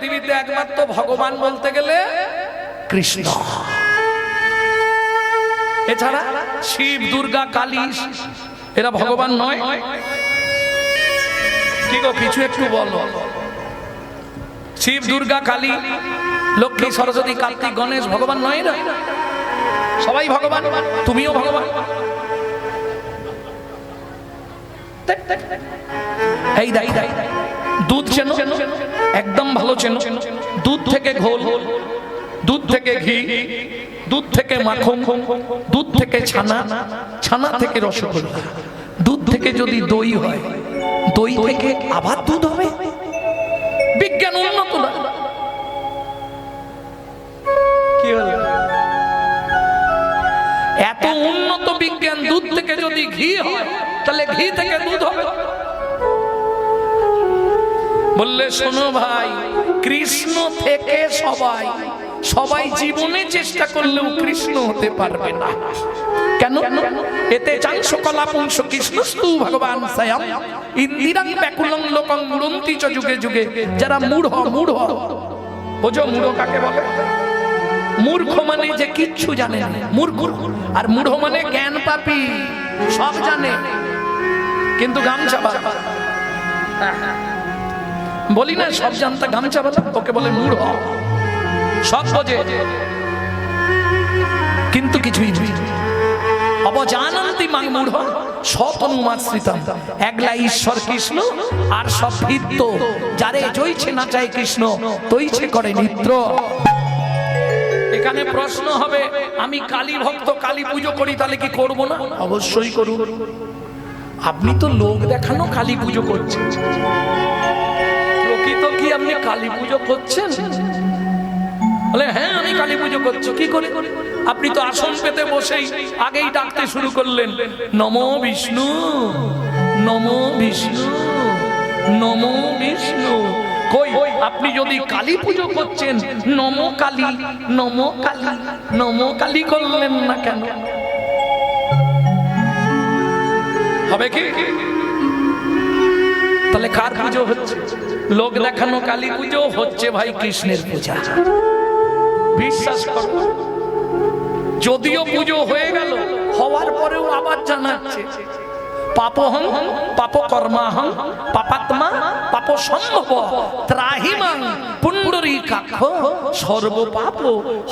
পৃথিবীতে একমাত্র ভগবান বলতে গেলে কৃষ্ণ। এছাড়া শিব, দুর্গা, কালী এরা ভগবান নয়। কি গো, কিছু একটু বলো। শিব, দুর্গা, কালী, লক্ষ্মী, সরস্বতী, কার্তিক, গণেশ ভগবান নয় না? সবাই ভগবান, তুমিও ভগবান। এই দুধ চেনো? একদম ভালো চেনো। দুধ থেকে ঘোল, দুধ থেকে ঘি, দুধ থেকে মাখন, দুধ থেকে ছানা, ছানা থেকে রসগোল্লা, দুধ থেকে যদি দই হয়, দই থেকে আবার দুধ হবে। বিজ্ঞান উন্নত না? কি হলো? এত উন্নত বিজ্ঞান, দুধ থেকে যদি ঘি হয় তাহলে ঘি থেকে দুধ হবে। বললে শোনো ভাই, কৃষ্ণ থেকে সবাই সবাই জীবনে চেষ্টা করলেও কৃষ্ণ হতে পারবে না। কেন? এতে চাংশ কলাপুংস কৃষ্ণস্তু ভগবান স্বয়ং ইন্দিরাং ব্যাকুলং লোকং মুড়ন্তি চ যুগে যুগে। যারা মূঢ়, বোঝো মূঢ় কাকে বলে? মূর্খ মানে যে কিচ্ছু জানে না, মূর্খ। আর মূঢ় মানে জ্ঞান পাপী, সব জানে কিন্তু গামছা বাঁধে। বলি না সব জানতা গামছা বাঁধে, ওকে বলে মূঢ়। সব বোঝে কিন্তু কিছুই বুঝে। অবজানন্তি মাং মূঢ় সতনুমাশ্রিতম। একলা ঈশ্বর কৃষ্ণ আর সব ভিত্ত। যারে জইছে না চায় কৃষ্ণ, তৈছে করে নিত্র। এখানে প্রশ্ন হবে, আমি কালী ভক্ত, কালী পুজো করি, তাহলে কি করব না? অবশ্যই করুন। আপনি তো লোক দেখানো কালী পুজো করছেন, প্রকৃত কি আপনি কালী পুজো করছেন? বলে হ্যাঁ আমি কালী পুজো করছি। কি করে? আপনি তো আসন পেতে বসেই আগেই ডাকতে শুরু করলেন, নমো বিষ্ণু, নমো বিষ্ণু, নমো বিষ্ণু। কই, আপনি যদি কালী পুজো করছেন, নমো কালী, নমো কালী, নমো কালী করলেন না কেন? হবে কি? তাহলে কার পুজো হচ্ছে? লোক দেখানো কালী পুজো হচ্ছে ভাই কৃষ্ণের পূজা। বিশ্বাস করো, যদিও পুজো হয়ে গেল, হওয়ার পরেও আবার জানাচ্ছে পাপহং পাপ কর্মাহং পাপাত্মা পাপ সম্ভব ত্রাহিমাং পুণ্ডরীকাক্ষ সর্ব পাপ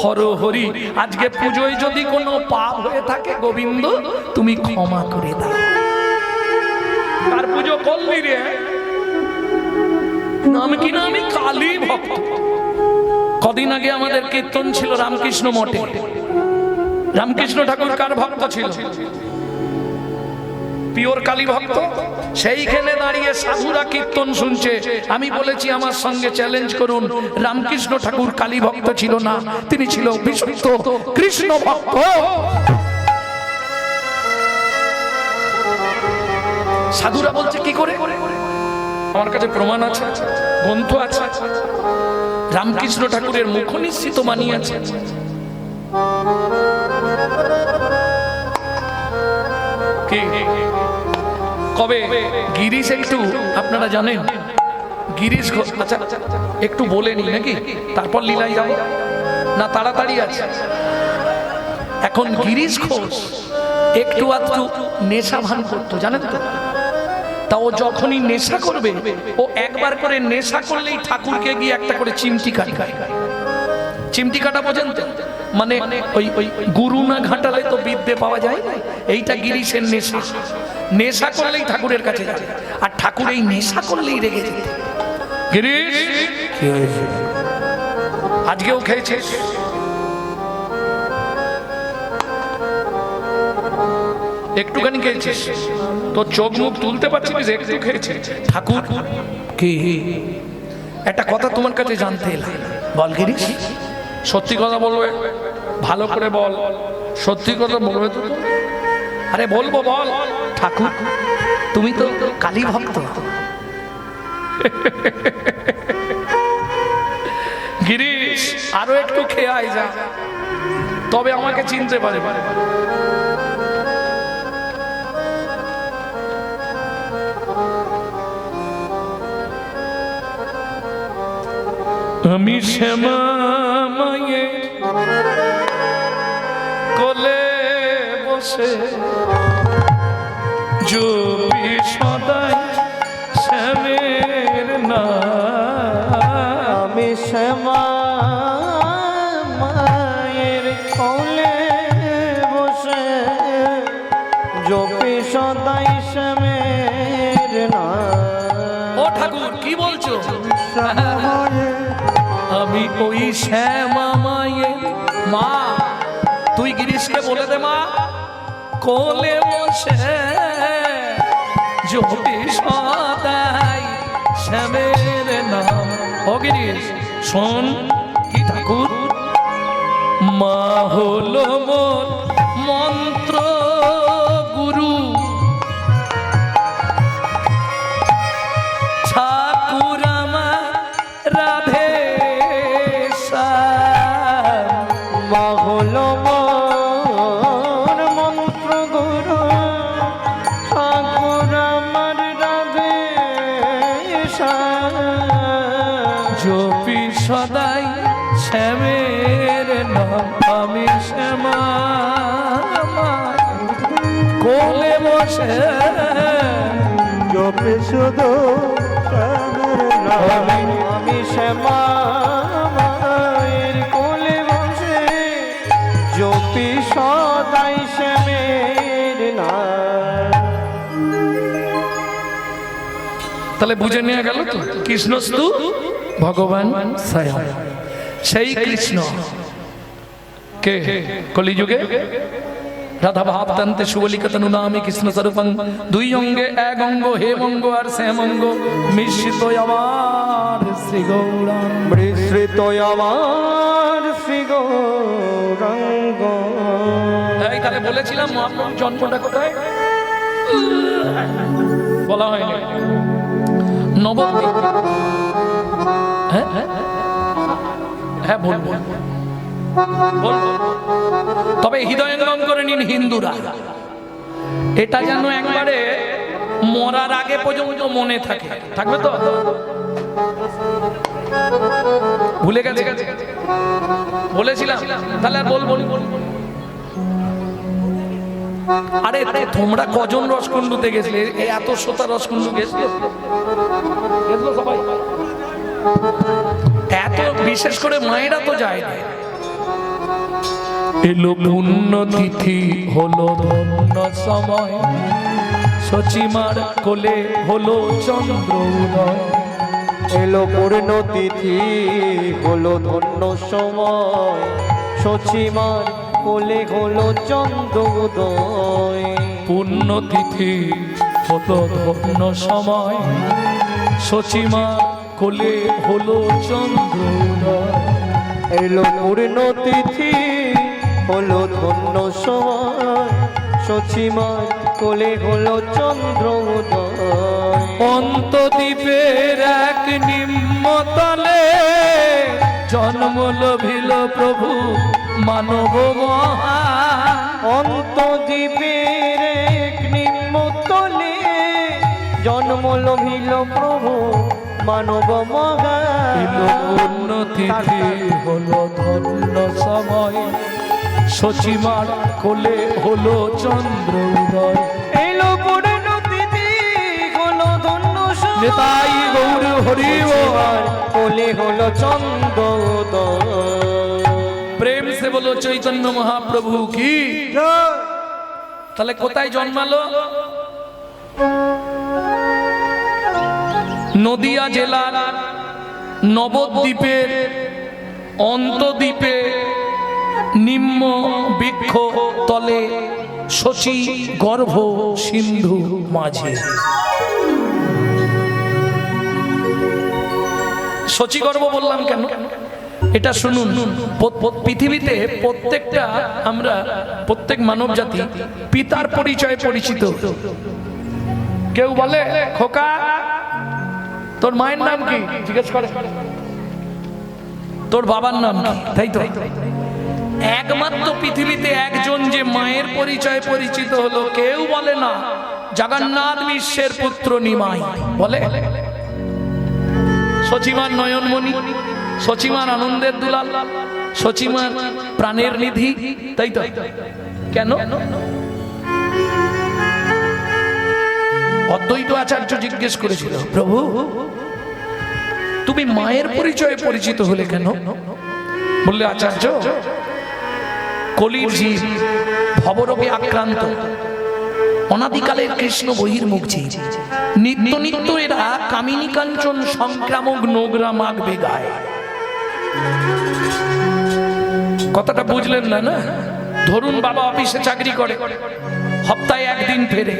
হর হরি। আজকে পুজোয় যদি কোনো পাপ হয়ে থাকে, গোবিন্দ তুমি ক্ষমা করে দাও। তার পুজো করলি রে? নাম কি না, আমি কালী ভক্ত। কদিন আগে আমাদের কীর্তন ছিল রামকৃষ্ণ মঠে। রামকৃষ্ণ ঠাকুর কার ভক্ত ছিল? পিওর কালী ভক্ত। সেইখানে দাঁড়িয়ে সাধুরা কীর্তন শুনছে। আমি বলেছি আমার সঙ্গে চ্যালেঞ্জ করুন, রামকৃষ্ণ ঠাকুর কালী ভক্ত ছিল না, তিনি ছিল বিশুদ্ধ কৃষ্ণ ভক্ত। সাধুরা বলছে কি করে? আমার কাছে প্রমাণ আছে, গ্রন্থ আছে। রামকৃষ্ণ ঠাকুরের মুখ নিশ্চিত বাণী আছে। কবে গিরিশ, একটু আপনারা জানেন গিরিশ ঘোষ? আচ্ছা একটু বলে নি নাকি, তারপর লীলায় যাও না? তাড়াতাড়ি আছে। এখন গিরিশ ঘোষ একটু আধটু নেশা ভান করতো, জানেন তো? তা ও যখনই নেশা করবে, ও একবার করে নেশা করলেই ঠাকুরকে গিয়ে একটা করে চিমটি কাটায়। চিমটি কাটা বোঝেন তো? মানে ওই গুরু না ঘাটালে তো বিদ্যে পাওয়া যায় না। এইটা গিরিশের নেশা। নেশা করলেই ঠাকুরের কাছে যাবে, আর ঠাকুর এই নেশা করলেই রেগে যেত। গিরিশ কি হয়েছে? আজকেও খেয়েছিস? একটুখানি খেয়েছিস? তো চোখ মুখ তুলতে পারছিস? একটু খেয়েছিস? ঠাকুর কি? একটা কথা তোমার কাছে জানতে এলাম, বল গিরিশ, সত্যি কথা বলবে? ভালো করে বল, সত্যি কথা বলবে তো? আরে বলবো, বল। ঠাকুর তুমি তো কালী ভক্ত। গিরিশ আরো একটু খেয়ে আয় যা, তবে আমাকে চিনতে পারে। আমি শ্যামা মায়ের কোলে বসে জপি সদাই শ্যামের নাম। আমি শ্যামা মায়ের কোলে বসে জপি সদাই শ্যামের নাম। ও ঠাকুর কি বলছো? আমি ওই শ্যামা মায়ের মা। তুই গিরিশকে বলে দে মা কোলে বসে জপি সদাই শ্যামের নাম। ও গিরিশ শোন কি ঠাকুর, মা হলো মোর মন্ত্র গুরু, ঠাকুর আমার রাধে মা হলো মোর মন্ত্র গুরু, ঠাকুর আমার রাধে জপি সদাই শ্যামের নাম। আমি শ্যামা কোলে বসে জপি শুধু শ্যামের নাম। আমি শ্যামা মায়ের কোলে বসে জপি সদাই শ্যামের নাম। তাহলে বুঝে নিয়ে গেল তো কৃষ্ণস্তু ভগবান স্বয়ং। সেই কৃষ্ণ কে কলিযুগে রাধা ভাবতান্তে সুবলিকতনু নামে কৃষ্ণ স্বরূপং। দুই অঙ্গে এক অঙ্গ হেম অঙ্গ আর শ্যাম অঙ্গ মিশ্রিত আমার শ্রী গৌরাঙ্গ। মিশ্রিত আমার শ্রী গৌরাঙ্গ। এই তাহলে বলেছিলাম মহাপ্রভুর জন্মটা কোথায় বলা হয়নি, নবদ্বীপ। হ্যাঁ হ্যাঁ বলবো বলবো, তবে হৃদয়ঙ্গম করে নিন হিন্দুরা। এটা যেন একবারে মরার আগে পর্যন্ত মনে থাকে, থাকবে তো? ভুলে গেছে বলেছিলাম, তাহলে আর বলবো। আরে তোমরা কজন রসকুণ্ডুতে গেছিলে? এত শ্রোতা রসকুণ্ডু গেছিল সবাই? এত বিশেষ করে মায়েরা তো যায় না। এলো পুণ্য তিথি হলো ধন্য সময়, সচিমার কোলে হলো চন্দ্র উদয়। এলো পূর্ণ তিথি হলো ধন্য সময়, সচিমার কোলে হলো চন্দ্র উদয়। পুণ্য তিথি হলো ধন্য সময়, সচিমার কোলে হলো চন্দ্র উদয়। এলো পূর্ণ তিথি হলো ধন্য সময়, সচিমার কোলে হলো চন্দ্র উদয়। অন্তদ্বীপের এক নিম্নতলে জন্ম লভিল প্রভু মানব মহান। অন্তদ্বীপের এক নিম্নতলে জন্ম লভিল প্রভু মানব মহান। পূর্ণ তিথি হলো ধন্য সময়, সচিমার কোলে হলো চন্দ্র উদয়। এলো পূর্ণ তিথি হলো ধন্য সময়, নেতাই গৌর হরি সচিমার কোলে হলো চন্দ্র উদয়। প্রেম সে বলো চৈতন্য মহাপ্রভু কি। তাহলে কোথায় জন্মালো? নদিয়া জেলার নবদ্বীপের অন্তদ্বীপে নিম্ন বৃক্ষ তলে শচী গর্ভ সিন্ধু মাঝে। শচী গর্ভ বললাম কেন? এটা শুনুন, পৃথিবীতে প্রত্যেকটা আমরা প্রত্যেক মানব জাতি পিতার পরিচয়ে পরিচিত। কেউ বলে খোকা তোর মায়ের নাম কি জিজ্ঞেস করে, তোর বাবার নাম কি, তাই তো? একমাত্র পৃথিবীতে একজন যে মায়ের পরিচয়ে পরিচিত হলো, কেউ বলে না জগন্নাথ বিশ্বের পুত্র নিমাই, বলে সচিমার নয়নমণি। সচিমার আনন্দের দুলাল, সচিমার প্রাণের নিধি, তাই তো? কেন? অদ্বৈত আচার্য জিজ্ঞেস করেছিল, প্রভু তুমি মায়ের পরিচয়ে পরিচিত হলে কেন? বললে, আচার্য, কলির জীব, ভবরোগে আক্রান্ত, অনাদিকালের কৃষ্ণ বহির্মুখ জীব, নিত্য নিত্য এরা কামিনী কাঞ্চন সংক্রামক নোংরা মাগবে গায়ে। কথাটা বুঝলেন না? না, ধরুন বাবা অফিসে চাকরি করে, সপ্তাহে একদিন ফেরে,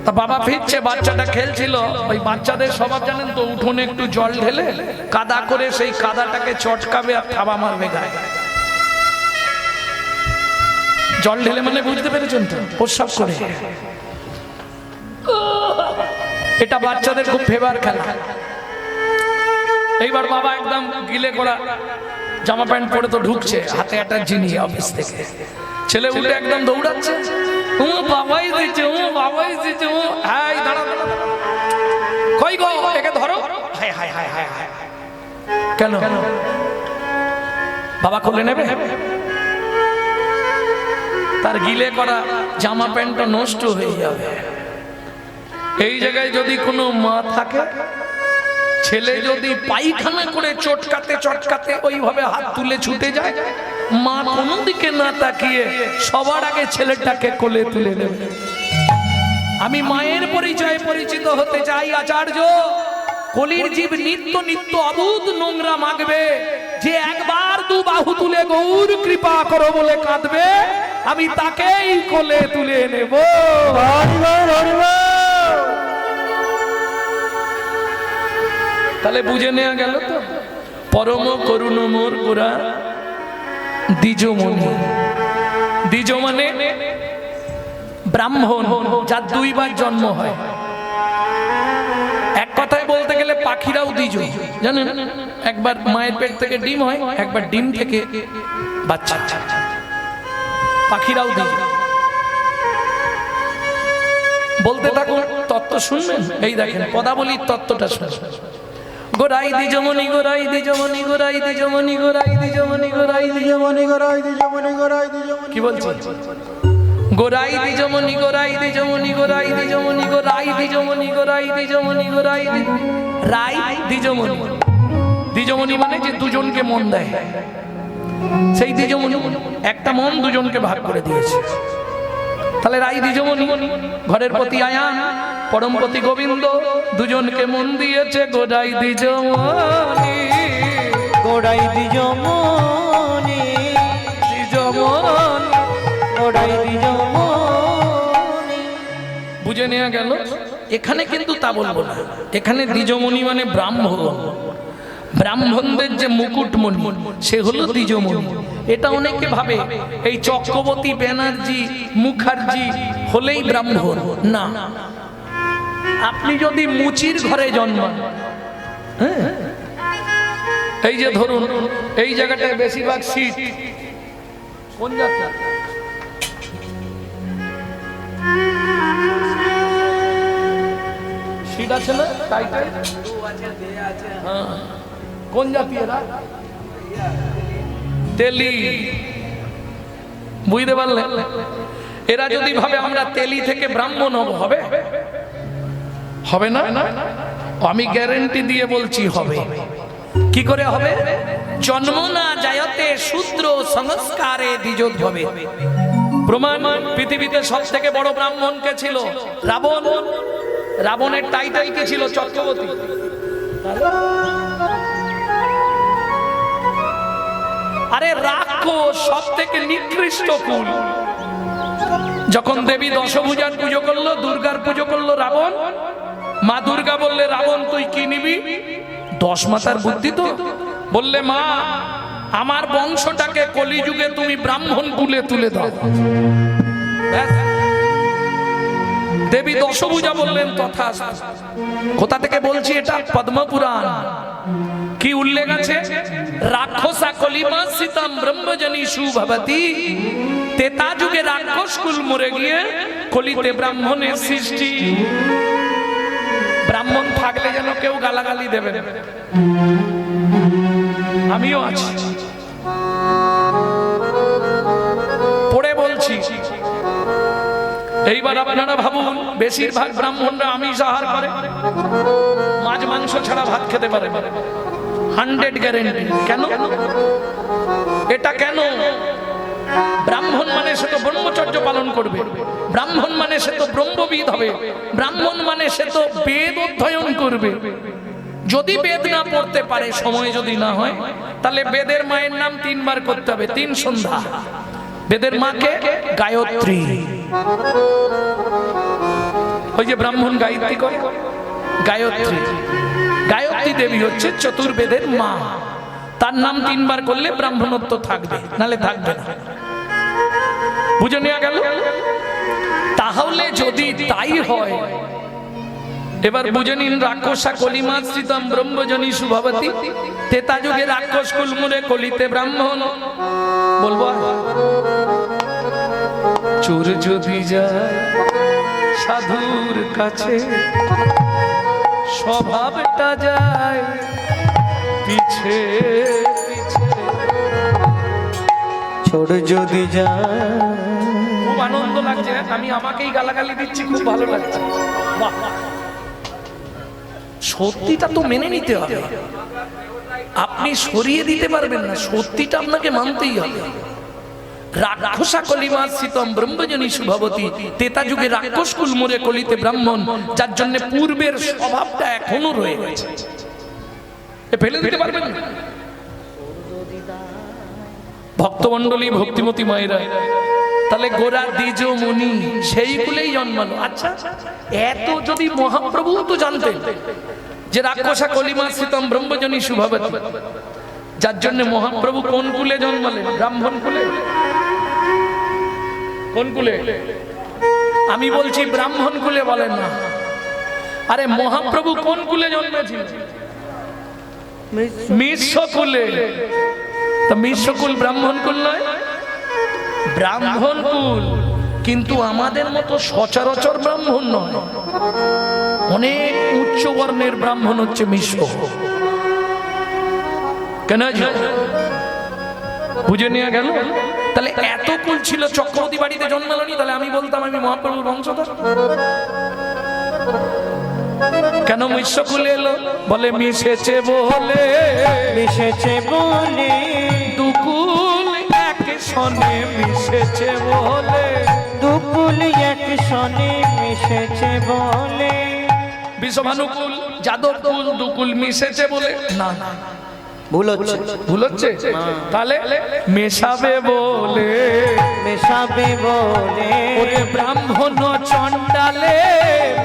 তা বাবা ফিরছে, বাচ্চাটা খেলছিল, ওই বাচ্চাদের স্বভাব জানেন তো, উঠোনে একটু জল ঢেলে কাদা করে সেই কাদাটাকে চটকাবে আর থাবা মারবে গায়ে। জল ঢেলে মানে বুঝতে পেরেছেন তো? প্রস্রাব করে। এটা বাচ্চাদের খুব ফেভার খেলা। এইবার বাবা একদম গিলে করা জামা প্যান্ট পরে তো ঢুকছে, হাতে একটা জিনিস অফিস থেকে, ছেলে উঠে একদম দৌড়াচ্ছে, ও বাবাই দিচ্ছে, ও বাবাই দিচ্ছে, ও হাই দাঁড়া, কই গো একে ধরো, high high high high high. কেন? বাবা খুলে নেবে? তার গিলে করা জামা প্যান্টটা নষ্ট হয়ে যাবে। এই জায়গায় যদি কোনো মা থাকে, ছেলে যদি পায়খানা করে চটকাতে চটকাতে ওইভাবে হাত তুলে ছুটে যায়, মা কোনো দিকে না তাকিয়ে সবার আগে ছেলেটাকে কোলে তুলে নেবে। আমি মায়ের পরিচয়ে পরিচিত হতে চাই আচার্য। কলির জীব নিত্য নিত্য অবুধ নোংরা মাগবে, যে একবার দু বাহু তুলে গৌর কৃপা করো বলে কাঁদবে, আমি তাকেই কোলে তুলে নেব। তাহলে বুঝে নেওয়া গেল তো, পরম করুণ মোর গোরা দ্বিজমণি। দ্বিজ মানে ব্রাহ্মণ, যার দুইবার জন্ম হয়। এক কথায় বলতে গেলে পাখিরাও দ্বিজ, জানেন? একবার মায়ের পেট থেকে ডিম হয়, একবার ডিম থেকে বাচ্চা। পাখিরাও দ্বিজ। বলতে থাকুন, তত্ত্ব শুনবেন। এই দেখেন পদাবলীর তত্ত্বটা শুনবেন। গোরাই দ্বিজমণি, গোরাই দ্বিজমণি, গোরাই দ্বিজমণি, গোরাই দ্বিজমণি, গোরাই দ্বিজমণি, গোরাই দ্বিজমণি, গোরাই দ্বিজমণি। কি বলছে? গোরাই দ্বিজমণি, গোরাই দ্বিজমণি, গোরাই দ্বিজমণি, গোরাই দ্বিজমণি, গোরাই দ্বিজমণি, গোরাই রাই দ্বিজমণি। দ্বিজমণি মানে যে দুজনকে মন দেয়, সেই দ্বিজমণি। একটা মন দুজনকে ভাগ করে দিয়েছে। তাহলে রাই দ্বিজমণি, ঘরের প্রতি আয়ান, পরমপতি গোবিন্দ দুজনকে মন দিয়েছে। গোরাই দ্বিজমণি, গোড়াই দ্বিজমণি, দ্বিজমণি, গোড়াই দ্বিজমণি। বুঝে নেওয়া গেল? এখানে কিন্তু তা বলবো না, এখানে দ্বিজমণি মানে ব্রাহ্মণ। ব্রাহ্মণদের যে মুকুটমণি সে হলো দ্বিজমণি। এটা অনেকে ভাবে এই চক্রবর্তী ব্যানার্জি মুখার্জি হলেই ব্রাহ্মণ। না, আপনি যদি মুচির ঘরে জন্মান, হ্যাঁ, এই যে ধরুন এই জায়গাটায় বেশিরভাগ সিট কোন জায়গা? সিট আছে না? টাইটাই হ্যাঁ, কোন জাতি এরা? তেলি। বুঝতে পারলেন? এরা যদি ভাবে আমরা তেলি থেকে ব্রাহ্মণ হব, হবে? হবে না। আমি গ্যারান্টি দিয়ে বলছি হবে। কি করে হবে? জন্ম না যায়তে শূদ্র সংস্কারে দ্বিজোদ্ভবে। প্রমাণ, পৃথিবীতে সব থেকে বড় ব্রাহ্মণ কে ছিল? রাবণ। রাবণের টাইটেল কি ছিল? চক্রবর্তী। আরে রাক্ষস সব থেকে নিকৃষ্ট কুল। যখন দেবী দশভুজার পুজো করলো, দুর্গার পুজো করলো রাবণ, মা দুর্গা বললে, রাবণ তুই কি নিবি? 10 মাতার বুদ্ধি তো। বললে, মা আমার বংশটাকে কলিযুগে তুমি ব্রাহ্মণ কুলে তুলে দাও। দেবী দশভুজা বললেন, তথাস্তু। কোথা থেকে বলছি এটা? পদ্মপুরাণ। কি উল্লেখ আছে? রাক্ষসা কলিমাসিতম ব্রহ্মজনীষু ভবতি। তেতা যুগে রাক্ষস কুল মরে গিয়ে কলিতে ব্রাহ্মণের সৃষ্টি। ব্রাহ্মণ থাকলে যেন কেউ গালাগালি দেবে না। আমিও আছি, পড়ে বলছি। এইবার আপনারা ভাবুন, বেশিরভাগ ব্রাহ্মণরা আমিষ আহার করে, মাছ মাংস ছাড়া ভাত খেতে পারে 100 গ্যারেন্টি। কেন এটা কেন? ব্রাহ্মণ মানে সে তো ব্রহ্মচর্য পালন করবে, ব্রাহ্মণ মানে সে তো ব্রহ্মবিদ হবে, ব্রাহ্মণ মানে সে তো বেদ অধ্যয়ন করবে। যদি বেদ না পড়তে পারে, সময় যদি না হয়, তাহলে বেদের মায়ের নাম 3 বার করতে হবে, 3 সন্ধ্যা। বেদের মাকে গায়ত্রী, ওই যে ব্রাহ্মণ গায়ত্রী করে, গায়ত্রী, গায়ত্রী দেবী হচ্ছে চতুর্বেদের মা। তার নাম 3 বার করলে ব্রাহ্মণত্ব থাকবে, নালে থাকবে না। বুঝে নেওয়া গেল? তাহলে যদি তাই হয়, এবার বুঝে নিন, রাক্ষসা কলিমাশ্রিতম ব্রহ্মজনী সুভবতী, তেতা যুগে রাক্ষস কুলমুরে কলিতে ব্রাহ্মণ। বলবো চোর যদি যায় সাধুর কাছে, স্বভাবটা যায় পিছে পিছে। চোর যদি যায়, খুব আনন্দ লাগছে, আমি আমাকেই গালাগালি দিচ্ছি, খুব ভালো লাগছে। বাহ, সত্যিটা তো মেনে নিতে হবে, আপনি সরিয়ে দিতে পারবেন না, সত্যিটা আপনাকে মানতেই হবে। রাক্ষসা কলিমাশ্রিতম ব্রহ্মজনী সুভবতী, তেতা যুগে রাক্ষস কুলমুরে কলিতে ব্রাহ্মণ, যার জন্য পূর্বের স্বভাবটা এখনো রয়ে গেছে, ফেলে দিতে পারবেন না। ভক্তমণ্ডলী, ভক্তিমতী মায়েরা, তাহলে গোরা দ্বিজ মুনি সেই কুলেই জন্মালো। আচ্ছা, এত যদি মহাপ্রভু তো জানতেন যে রাক্ষসা কলিমাশ্রিতম ব্রহ্মজনী সুভবতী, যার জন্য মহাপ্রভু কোন কুলে জন্মালেন? ব্রাহ্মণ কুলে। কোন কুলে? আমি বলছি ব্রাহ্মণ কুলে, বলেন না। আরে মহাপ্রভু কোন কুলে জন্মেছিলেন? মিশ্র কুলে। তা মিশ্র কুল ব্রাহ্মণ কুল নয়? ব্রাহ্মণ কুল, কিন্তু আমাদের মতো সচরাচর ব্রাহ্মণ নয়, অনেক উচ্চ বর্ণের ব্রাহ্মণ হচ্ছে মিশ্র। কেন? বুঝে নেওয়া গেল? তাহলে এত কুল ছিল, চক্রবর্তী বাড়িতে জন্মালনি, তাহলে আমি বলতাম আমি মহাপ্রভুর বংশধর। কেন মিশ্র কুলে এলো? বলে মিশেছে বলে, মিশেছে বলে, দুকুল এক সনে মিশেছে বলে, দুকুল এক সনে মিশেছে বলে। বিষভানুকুল, যাদবকুল, দুকুল মিশেছে বলে। না, ভুল হচ্ছে, ভুল হচ্ছে। তাহলে মেশাবে বলে, মেশাবে বলে, ওরে ব্রাহ্মণ চণ্ডালে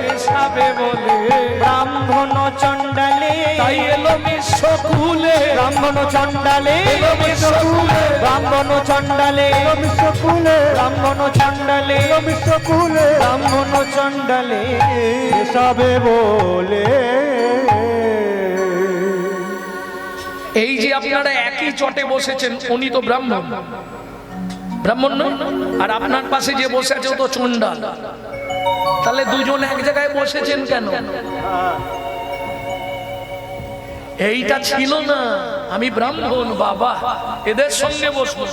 মেশাবে বলে, ব্রাহ্মণ চণ্ডালে, তাই এলো মিশ্র কুলে, ব্রাহ্মণ চণ্ডালে, এলো মিশ্র কুলে, ব্রাহ্মণ চণ্ডালে, মিশ্র কুলে, ব্রাহ্মণ চণ্ডালে, মিশ্র কুলে, ব্রাহ্মণ চণ্ডালে মেশাবে বলে। এই যে আপনারা একই চটে বসেছেন, উনি তো ব্রাহ্মণ, ব্রাহ্মণ নয়? আর আপনার পাশে যে বসে আছে ও তো চণ্ডাল। তাহলে দুজন এক জায়গায় বসেছেন কেন? এইটা ছিল না, আমি ব্রাহ্মণ বাবা, এদের সঙ্গে বসবো।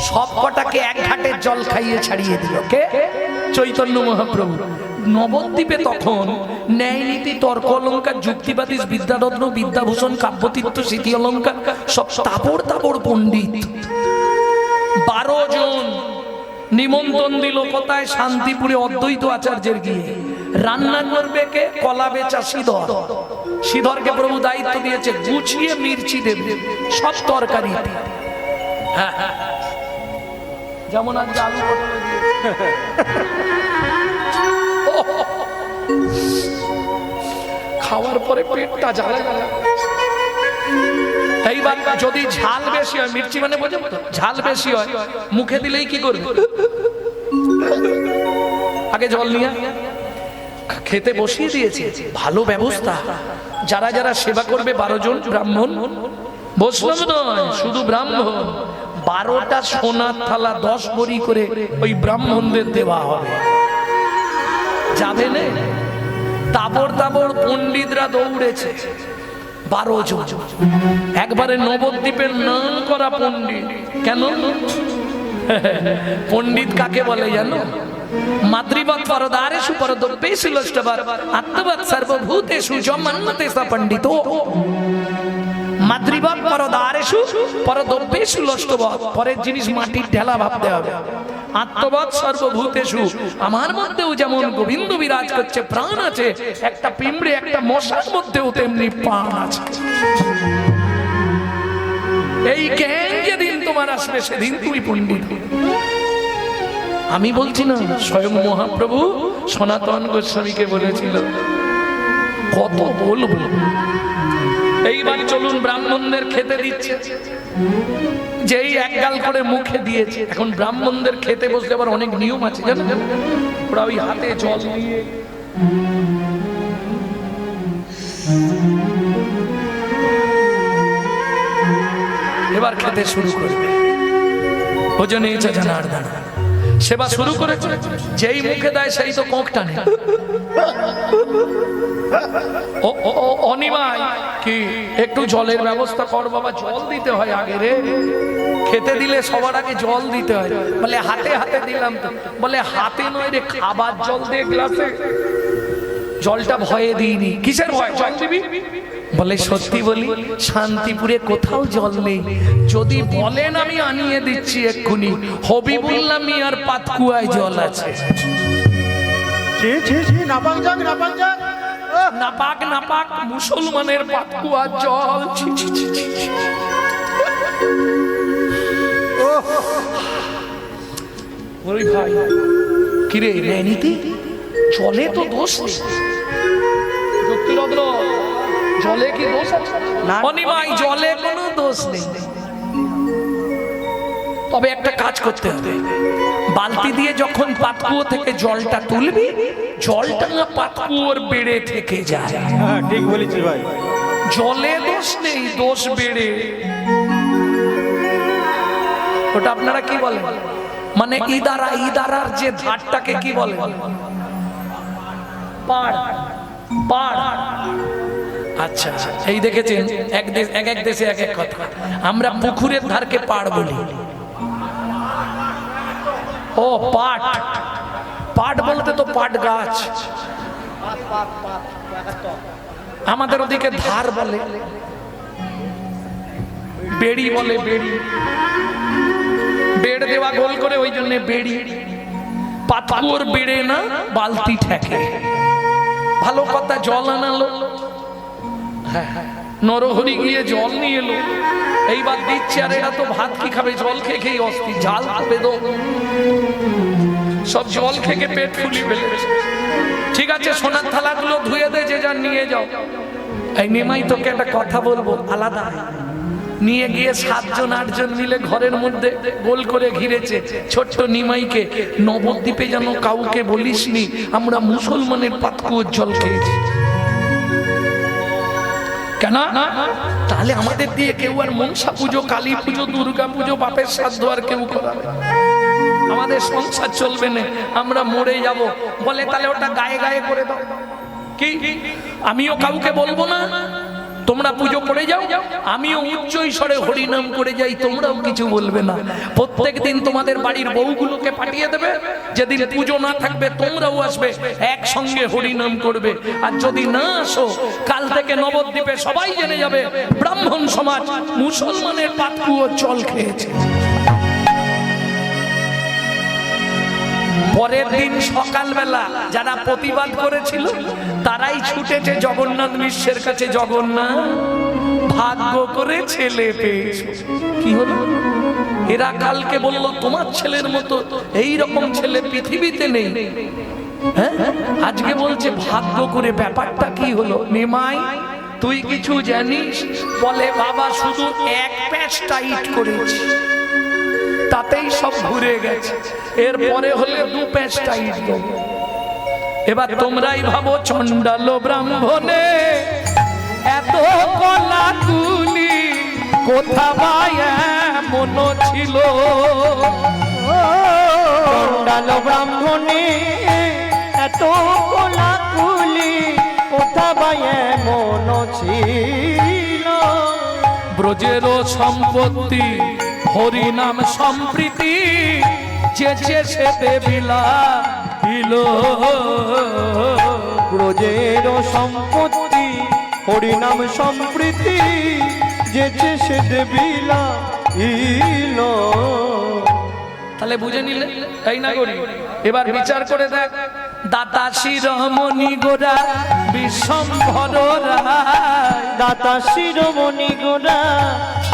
সব কটাকে এক ঘাটের জল খাইয়ে ছাড়িয়ে দিল কে? চৈতন্য মহাপ্রভু। নবদ্বীপে তখন ন্যায় নীতি, তর্ক অলঙ্কার, যুক্তিবাদী, বিদ্যারত্ন, বিদ্যাভূষণ, কাব্যতীর্থ, স্মৃতি অলঙ্কার সব তাবড় তাবড় পণ্ডিত। 12 জন নিমন্ত্রণ দিল কোথায়? শান্তিপুরে অদ্বৈত আচার্যের গিয়ে। রান্না করবে কে? কলা বেচা শ্রীধর। শ্রীধরকে প্রভু দায়িত্ব দিয়েছে, গুছিয়ে মির্চি দেবে সব তরকারি। হ্যাঁ, যেমন আজ আলু পটল খাওয়ার পরে পেটটা জ্বালা জ্বালা। এইবার যদি ঝাল বেশি হয়, মির্চি মানে বোঝো তো, ঝাল বেশি হয়, মুখে দিলেই কি করবে? আগে জল নিয়ে খেতে বসিয়ে দিয়েছে। ভালো ব্যবস্থা। যারা যারা সেবা করবে 12 জন ব্রাহ্মণ, বৈষ্ণব নয়, শুধু ব্রাহ্মণ। 12টা সোনার থালা 10 ভরি করে ওই ব্রাহ্মণদের দেওয়া হবে। যাবে না? তাবড় তাবড় পণ্ডিতরা দৌড়েছে 12 জন, একবারে নবদ্বীপের নাম করা পণ্ডিত। কেন পণ্ডিত কাকে বলে জানো? মাতৃবৎ পরদারেষু পরদব্যেষু লষ্টবৎ আত্মবৎ সর্বভূতেষু যমন্মতে স পণ্ডিতো। মাতৃবৎ পরদারেষু পরদব্যেষু লষ্টবৎ, পরের জিনিস মাটির ঢেলা ভাবতে হবে। আত্মবৎ সর্বভূতেষু, আমার মধ্যেও যেমন গোবিন্দ বিরাজ করছে, প্রাণ আছে, একটা পিঁমড়ে একটা মশার মধ্যেও তেমনি প্রাণ আছে। এই জ্ঞান যেদিন তোমার আসবে সেদিন তুমি পণ্ডিত। আমি বলছি না, স্বয়ং মহাপ্রভু সনাতন গোস্বামীকে বলেছিল। কত বলবো। এইবার চলুন, ব্রাহ্মণদের খেতে দিচ্ছে, যেই এক গাল করে মুখে দিয়েছে। এখন ব্রাহ্মণদের খেতে বসলে আবার অনেক নিয়ম আছে জানেন, ওরা ওই হাতে জল নিয়ে এবার খেতে শুরু করবে। ভোজনে জনার্দন সেবা শুরু করেছে, যেই মুখে দেয় সেই তো কোঁক টানে। অনিমাই কি একটু জলের ব্যবস্থা কর বাবা, জল দিতে হয় আগে রে, খেতে দিলে সবার আগে জল দিতে হয়। বলে হাতে হাতে দিলাম তো, বলে হাতে নয় রে, খাবার জল দিয়ে গ্লাসে। জলটা ভয়ে দিইনি। কিসের ভয়? জল দিবি? বলে সত্যি বলি, শান্তিপুরে কোথাও জল নেই, যদি বলেন আমি আনিয়ে দিচ্ছি এক্ষুনি। হবিবুল্লাহ মিয়ার পাতকুয়ায় জল আছে। নাপাক নাপাক মুসলমানের পাতকুয়ার জল। ওই ভাই কিরে নীতি, জলে তো দোষ নেই। যুক্তিরত্ন, জলে কি দোষ আছে? অনিমাই জলে কোনো দোষ নেই, তবে একটা কাজ করতে হবে। বালতি দিয়ে যখন পাতকুয়ো থেকে জলটা তুলবি, জলটা না পাতকুয়োর বেড়ে থেকে যায়। হ্যাঁ ঠিক বলেছি ভাই, জলে দোষ নেই, দোষ বেড়ে। ওটা আপনারা কি বলেন? মানে ইদারা, ইদারার যে ধারটাকে কি বলে? পাড়। পাড়। আচ্ছা, এই দেখেছেন এক দেশ এক এক দেশে এক এক কথা। আমরা পুকুরের ধারকে পাড় বলি। ও পাট, পাট বলতে তো পাট গাছ। আমাদের ওদিকে ধার বলে, বেড়ি বলে, বেড়ি। বেড় দেওয়া গোল করে, ওই জন্য বেড়ি। পাতকুয়োর বেড়ে না, বালতি ঠেকে। ভালো কথা, জল আনালো, নরহরি গিয়ে জল নিয়ে এলো, এইবার দিচ্ছে। আর এরা তো ভাত কি খাবে, জল খেয়ে খেয়ে অস্থির। ঝাল খাবে তো সব জল খেয়ে পেট ফুলি ফেলেছে। ঠিক আছে, সোনার থালাগুলো ধুয়ে দে, যে যার নিয়ে যাও। এই নিমাই তোকে একটা কথা বলবো, আলাদা নিয়ে গিয়ে 7 জন 8 জন মিলে ঘরের মধ্যে গোল করে ঘিরেছে ছোট্ট নিমাইকে। নবদ্বীপে যেন কাউকে বলিসনি আমরা মুসলমানের পাতকুয়োর জল খেয়েছি। কেন? তাহলে আমাদের দিয়ে কেউ আর মনসা পুজো, কালী পুজো, দুর্গা পুজো, বাপের শ্রাদ্ধ আর কেউ করাবে? আমাদের সংসার চলবে না, আমরা মরে যাব। বলে তাহলে ওটা গায়ে গায়ে করে দাও। কি? আমিও কাউকে বলবো না, তোমরা পুজো করে যাও, আমিও উচ্চ ঈশ্বরে হরিনাম করে যাই, তোমরাও কিছু বলবে না। প্রত্যেক দিন তোমাদের বাড়ির বউগুলোকে পাঠিয়ে দেবে, যেদিন পুজো না থাকবে তোমরাও আসবে, একসঙ্গে হরিনাম করবে। আর যদি না আসো, কাল থেকে নবদ্বীপে সবাই জেনে যাবে ব্রাহ্মণ সমাজ মুসলমানের পাতকুয়োর জল খেয়েছে। পরের দিন সকালবেলা যারা প্রতিবাদ করেছিল তারাই ছুটেছে জগন্নাথ মিশ্রের কাছে। জগন্নাথ, ভাগ্য করে ছেলে পেয়েছে। কি হলো? এরা কালকে বলল তোমার ছেলের মতো এই রকম ছেলে পৃথিবীতে নেই। হ্যাঁ, আজকে বলছে ভাগ্য করে। ব্যাপারটা কি হলো? নিমাই তুই কিছু জানিস? বলে বাবা শুধু এক প্যাচ টাইট করেছি, তাতেই সব ঘুরে গেছে, এরপরে হলে 2 প্যাচ টাইট দেব। এবার তোমরাই ভাবো, চণ্ডাল ব্রাহ্মণে এত কলাকুলি কোথা বাই এমন ছিল? চণ্ডাল ব্রাহ্মণে এত কলাকুলি বলি কোথা বা এমন ছিল ব্রজের সম্পত্তি হরিনাম সম্প্রীতি চেচে সেতে বিলাইল ব্রজের সম্পত্তি হরিনাম সম্প্রীতি যেচে সে দেবিলা ইল তাহলে বুঝে নিলে তাই না করি এবার বিচার করে দেখ দাতা শিরোমণি গোরা বিশ্বম্ভর রায় দাতা শিরোমণি গোরা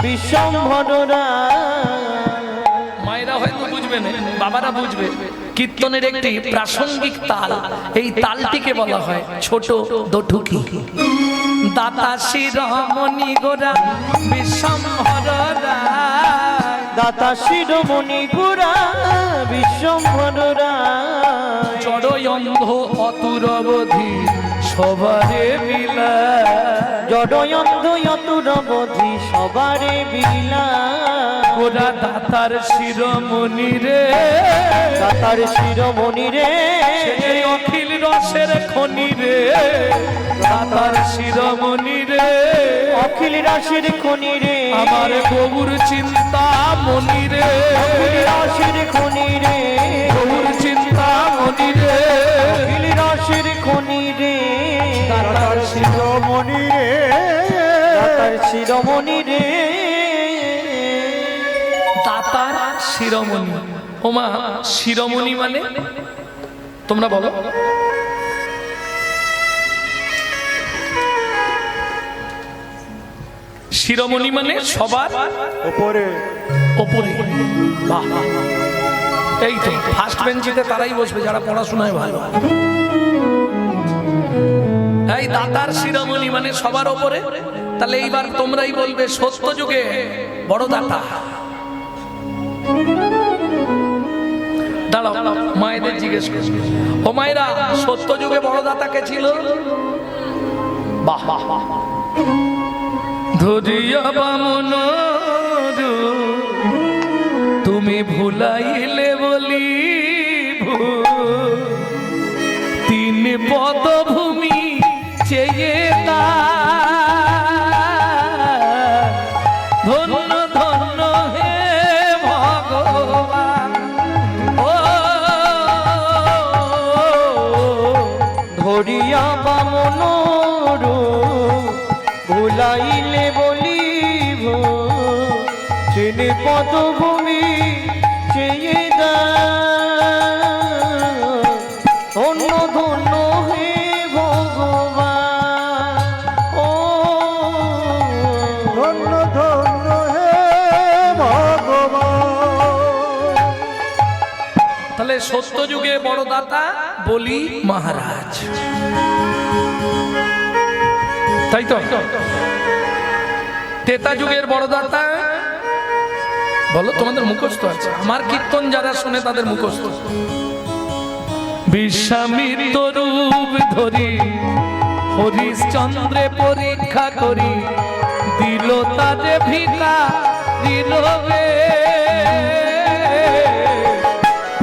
বিশ্বম্ভর মায়েরা হয়তো বুঝবে না বাবারা বুঝবে কীর্তনের একটি প্রাসঙ্গিক তাল এই তালটিকে বলা হয় ছোট দঠুকি দাতা শিরোমণি গোরা বিশ্বম্ভর রায় দাতা শিরোমণি গোরা বিশ্বম্ভর জড় অন্ধ অতুরবধি সবারে বিলা জড়য়ন্ধ অতুরবধি সবারে বিলা গোরা দাতার শিরোমণি রে দাতার শিরোমণি রে সেই অখিল রসের খনি রে দাতার শিরোমণি রে অখিল রাশের খনি রে আমার গৌর চিন্তা মনি রে অখিল রাশের খনি রে গৌর চিন্তা মনি রে অখিল রাশের খনি রে দাতার শিরোমণি রে দাতার শিরোমণি রে দাতার শিরোমণি ওমা শিরোমণি মানে তোমরা বলো শিরোমণি মানে সবার উপরে ওপরে বাহ বাহ, বাহ। এই তো ফার্স্ট বেঞ্চিতে তারাই বসবে যারা পড়াশোনায় ভালো এই দাতার শিরোমণি মানে সবার ওপরে তাহলে এইবার তোমরাই বলবে সত্য যুগে বড় দাতা দাঁড়াও মায়েদের জিজ্ঞেস করো ও মায়েরা সত্য যুগে বড় দাতা কে ছিল বাহ বাহ বাহ ধরিয়া বামন তুমি ভুলাইলে বলি তিন পদভূমি চেয়ে ধন্য ধন্য হে ভগবান ও ধরিয়া বামন ভুলাইলে বলিব চেনে পদভূমি চেয়ে ধন্য ধন্য হে ভগবান ও ধন্য ধন্য হে ভগবান তাহলে সত্য যুগে বড় দাতা বলি মহারাজ তাই তো তেতা যুগের বড় দাতা বলো তোমাদের মুখস্থ আছে আমার কীর্তন যারা শুনে তাদের মুখস্থ বিশ্বামিত্র রূপ ধরি হরিশ্চন্দ্রে পরীক্ষা করি দিল তারে ভিকা দিল রে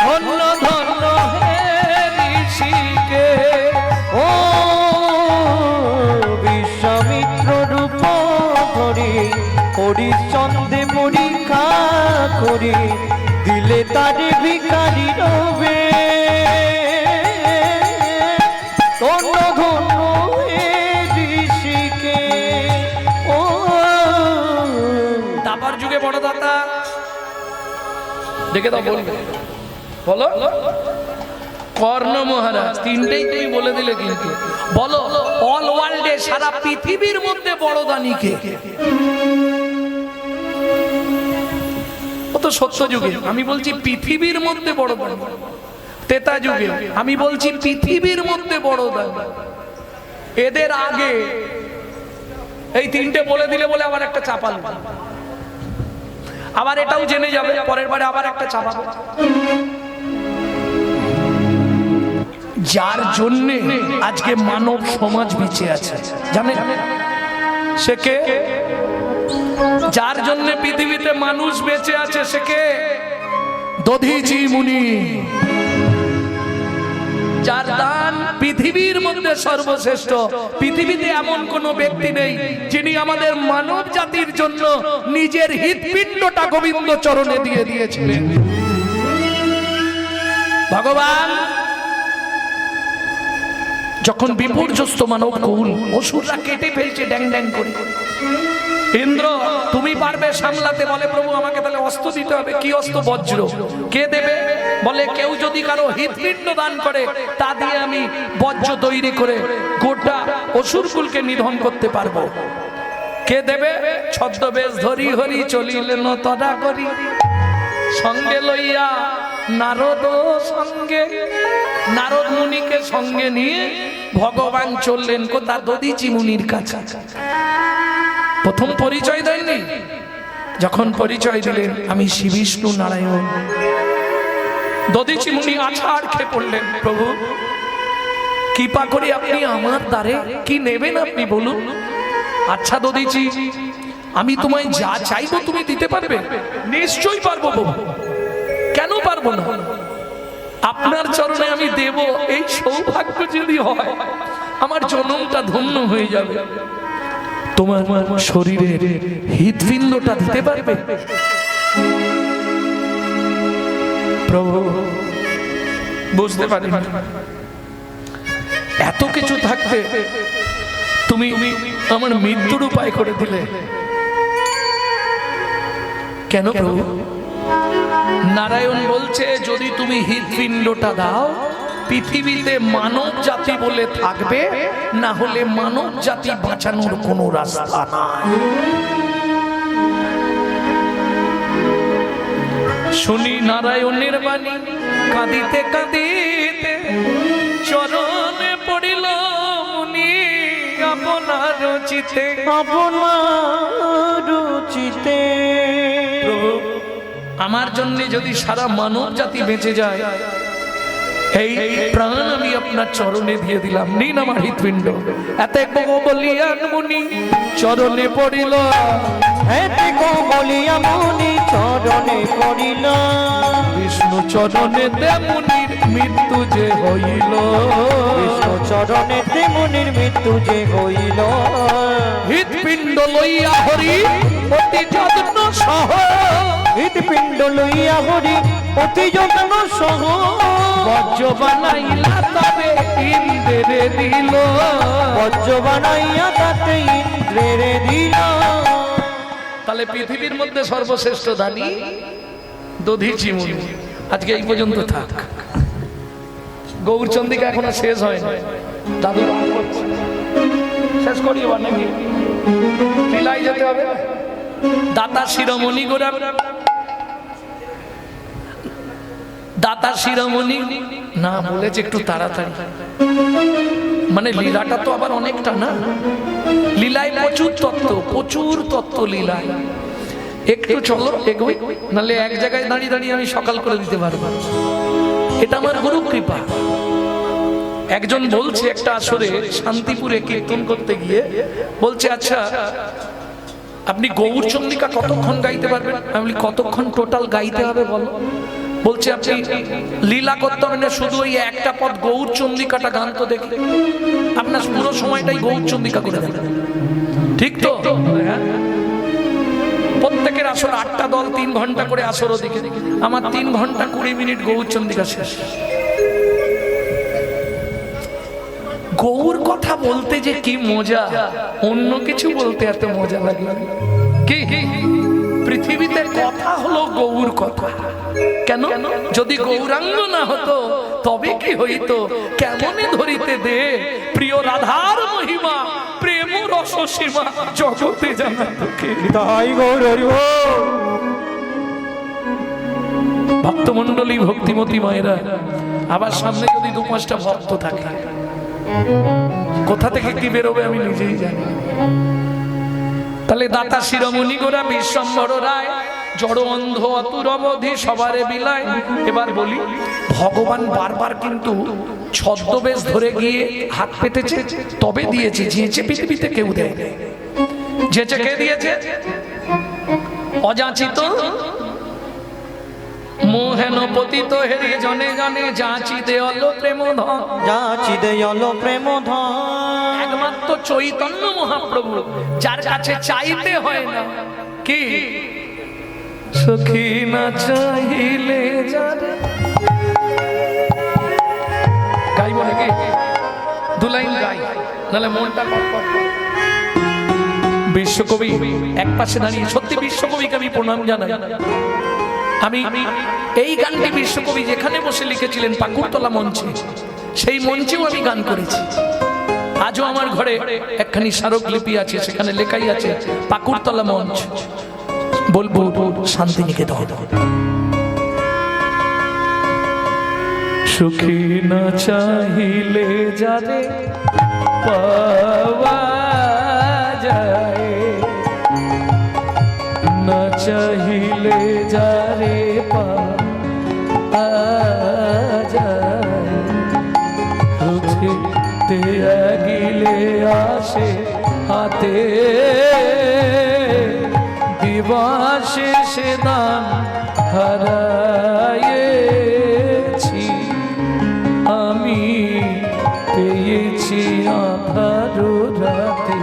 ধন্য ধন্য হে ঋষিকে ও বিশ্বামিত্র রূপ ধরি হরিশ্চন্দ্রে পরীক্ষা করি দিলে তারে ভিখারি রবে ধন্য ধন্য হে ঋষিকে ও দাবার যুগে বড় দাতা দেখে দাও বলবে বলো কর্ণ মহারাজ তিনটেই তুমি বলে দিলে কিন্তু বলো অল ওয়ার্ল্ডে সারা পৃথিবীর মধ্যে বড় দানি কে ও তো সত্য যুগে আমি বলছি পৃথিবীর মধ্যে বড় দানি তেতা যুগে আমি বলছি পৃথিবীর মধ্যে বড় দানি এদের আগে এই তিনটে বলে দিলে বলে আবার একটা চাপাল আবার এটাও জেনে যাবে পরের বারে আবার একটা চাপাবো যার জন্য আজকে মানব সমাজ বেঁচে আছে জানেন সে কে যার জন্য পৃথিবীতে মানুষ বেঁচে আছে সে কে দধিচি মুনি যার দান পৃথিবীর মধ্যে সর্বশ্রেষ্ঠ। পৃথিবীতে এমন কোন ব্যক্তি নেই যিনি আমাদের মানব জাতির জন্য নিজের হৃৎপিণ্ডটা গোবিন্দ চরণে দিয়ে দিয়েছিলেন। ভগবান যখন বিপর্যস্ত মানব কুল অসুররা কেটে ফেলছে ড্যাং ড্যাং করে, ইন্দ্র তুমি পারবে সামলাতে? বলে প্রভু আমাকে তাহলে অস্ত্র দিতে হবে। কি অস্ত্র? বজ্র। কে দেবে? বলে কেউ যদি কারো হৃৎপিণ্ড দান করে তা দিয়ে আমি বজ্র তৈরি করে গোটা অসুরকুলকে নিধন করতে পারবো। কে দেবে? ছদ্মবেশ ধরি হরি চলিলেন তদা করি, সঙ্গে লইয়া নারদ সঙ্গে। নারদ মুনিকে সঙ্গে নিয়ে ভগবান চললেন কোথা? দধিচি মুনির কাছে। প্রথম পরিচয় দেননি, যখন পরিচয় দিলেন আমি শ্রী বিষ্ণু নারায়ণ, দধিচি মুনি আছাড় খেয়ে পড়লেন, প্রভু কৃপা করে আপনি আমার দ্বারে কি নেবেন আপনি বলুন। আচ্ছা দধিচি, আমি তোমায় যা চাইবো তুমি দিতে পারবে? নিশ্চয়ই পারবো প্রভু, কেন পারবো না? আপনার চরণে আমি দেব, এই সৌভাগ্য যদি হয় আমার জনমটা ধন্য হয়ে যাবে। তোমার শরীরের হৃৎপিণ্ডটা দিতে পারবে? প্রভু বুঝতে পারি এত কিছু থাকতে তুমি আমার মৃত্যুর উপায় করে দিলে কেন প্রভু? নারায়ণ বলছে যদি তুমি হৃৎপিণ্ডটা দাও পৃথিবীতে মানব জাতি বলে থাকবে, না হলে মানব জাতি বাঁচানোর কোনো রাস্তা নাই। শুনি নারায়ণের বাণী, কাঁদিতে কাঁদিতে চরণে পড়িল মুনি আপনার চিতে, আপনার চিতে। প্রভু আমার জন্য যদি সারা মানব জাতি বেঁচে যায়, এই প্রাণ আমি আপনার চরণে দিয়ে দিলাম, নিন আমার হৃৎপিণ্ড। এত বলিয়া মুনি চরণে পড়িল, বলিয়া মুনি চরণে পড়িল, বিষ্ণু চরণে দে মুনির মৃত্যু যে হইল, বিষ্ণু চরণে দে মুনির মৃত্যু যে হইল। হৃৎপিণ্ড লইয়া হরি অতি যত্ন সহ, হৃৎপিণ্ড লইয়া হরি অতি যত্ন সহ বজ্র বানাইলা তবে ইন্দ্রে দিল, বজ্র বানাইয়া তাতে ইন্দ্রে দিল। তাহলে পৃথিবীর মধ্যে সর্বশ্রেষ্ঠ দানি দধিচি মুনি। আজকে এই পর্যন্ত থাক, গৌরচন্দ্রিকা এখনো শেষ হয়নি, দাদু শেষ করি এবার নাকি লীলাই যেতে হবে। দাতা শিরোমণি গোরা, দাতা শিরোমণি না বলেছে একটু তাড়াতাড়ি, মানে লীলাটা তো আবার অনেকটা না, লীলায় প্রচুর তত্ত্ব লীলায়। একটু চলো এগোই, নাহলে এক জায়গায় দাঁড়িয়ে দাঁড়িয়ে আমি সকাল করে দিতে পারবো। এটা আমার গুরু কৃপা। একজন বলছে একটা আসরে শান্তিপুরে কীর্তন করতে গিয়ে বলছে আচ্ছা আপনি গৌরচন্দ্রিকা কতক্ষণ গাইতে পারবেন? আমি বলি কতক্ষণ টোটাল গাইতে হবে বলো? বলছে আপনি লীলা করতে হবে না, শুধু ওই একটা পদ গৌরচন্দ্রিকাটা গান তো দেখে আপনার পুরো সময়টাই গৌরচন্দ্রিকা করে দেবেন, ঠিক তো? প্রত্যেকের আসর 8টা দল 3 ঘন্টা করে আসর, ওদিকে আমার 3 ঘন্টা 20 মিনিট গৌরচন্দ্রিকা শেষ। গৌর কথা বলতে যে কি মজা, অন্য কিছু বলতে এত মজা লাগে কি? পৃথিবীতে কথা হলো গৌর কথা। কেন? যদি গৌরাঙ্গ না হতো তবে কি হইতো? কেমনে ধরিতে দে প্রিয় রাধার মহিমা, প্রেম রস সীমা জগতে জানাতো কে? তাই গৌর হরি বল। ভক্তমণ্ডলী ভক্তিমতী মায়েরা, আবার সামনে যদি 2-5টা ভক্ত থাকে কোথা থেকে কি বেরোবে আমি নিজেই জানি। তাহলে দাতা শিরোমণি গোরা বিশ্বম্বর রায়, জড় অন্ধ অতুর অবধি সবারে বিলায়। এবার বলি ভগবান বারবার কিন্তু ছদ্মবেশ ধরে গিয়ে হাত পেতেছে তবে দিয়েছে, যেচে পৃথিবীতে কেউ দেয়। যেচে কে দিয়েছে? অযাচিত মোহেন পতিত হেরি জনে জনে যাচি দেওয়াল প্রেম ধন। যাচি দেয়াল প্রেম ধন। একমাত্র চৈতন্য মহাপ্রভু যার কাছে চাইতে হয় না। কি সখী না চাইলে যারে গাইব নাকি দু লাইন গাই নাহলে মনটা কটকট করে। বিশ্বকবি এক পাশে দাঁড়িয়ে, সত্যি বিশ্বকবিকে আমি প্রণাম জানাই। আমি এই গানটি বিশ্বকবি যেখানে বসে লিখেছিলেন পাকুড়তলা মঞ্চে, সেই মঞ্চেও আমি গান করেছি। আজও আমার ঘরে একখানি স্মারকলিপি আছে, সেখানে লেখাই আছে পাকুড়তলা মঞ্চ, বলবো শান্তিনিকেতন। সুখী না চাহিলে যারে পাওয়া যায়, না চাহিলে যারে পাওয়া যায়, রুচিতে গিলে আসে হাতে, দিবাসে সে দান হারায়েছি, আমি পেয়েছি আধার রাতে।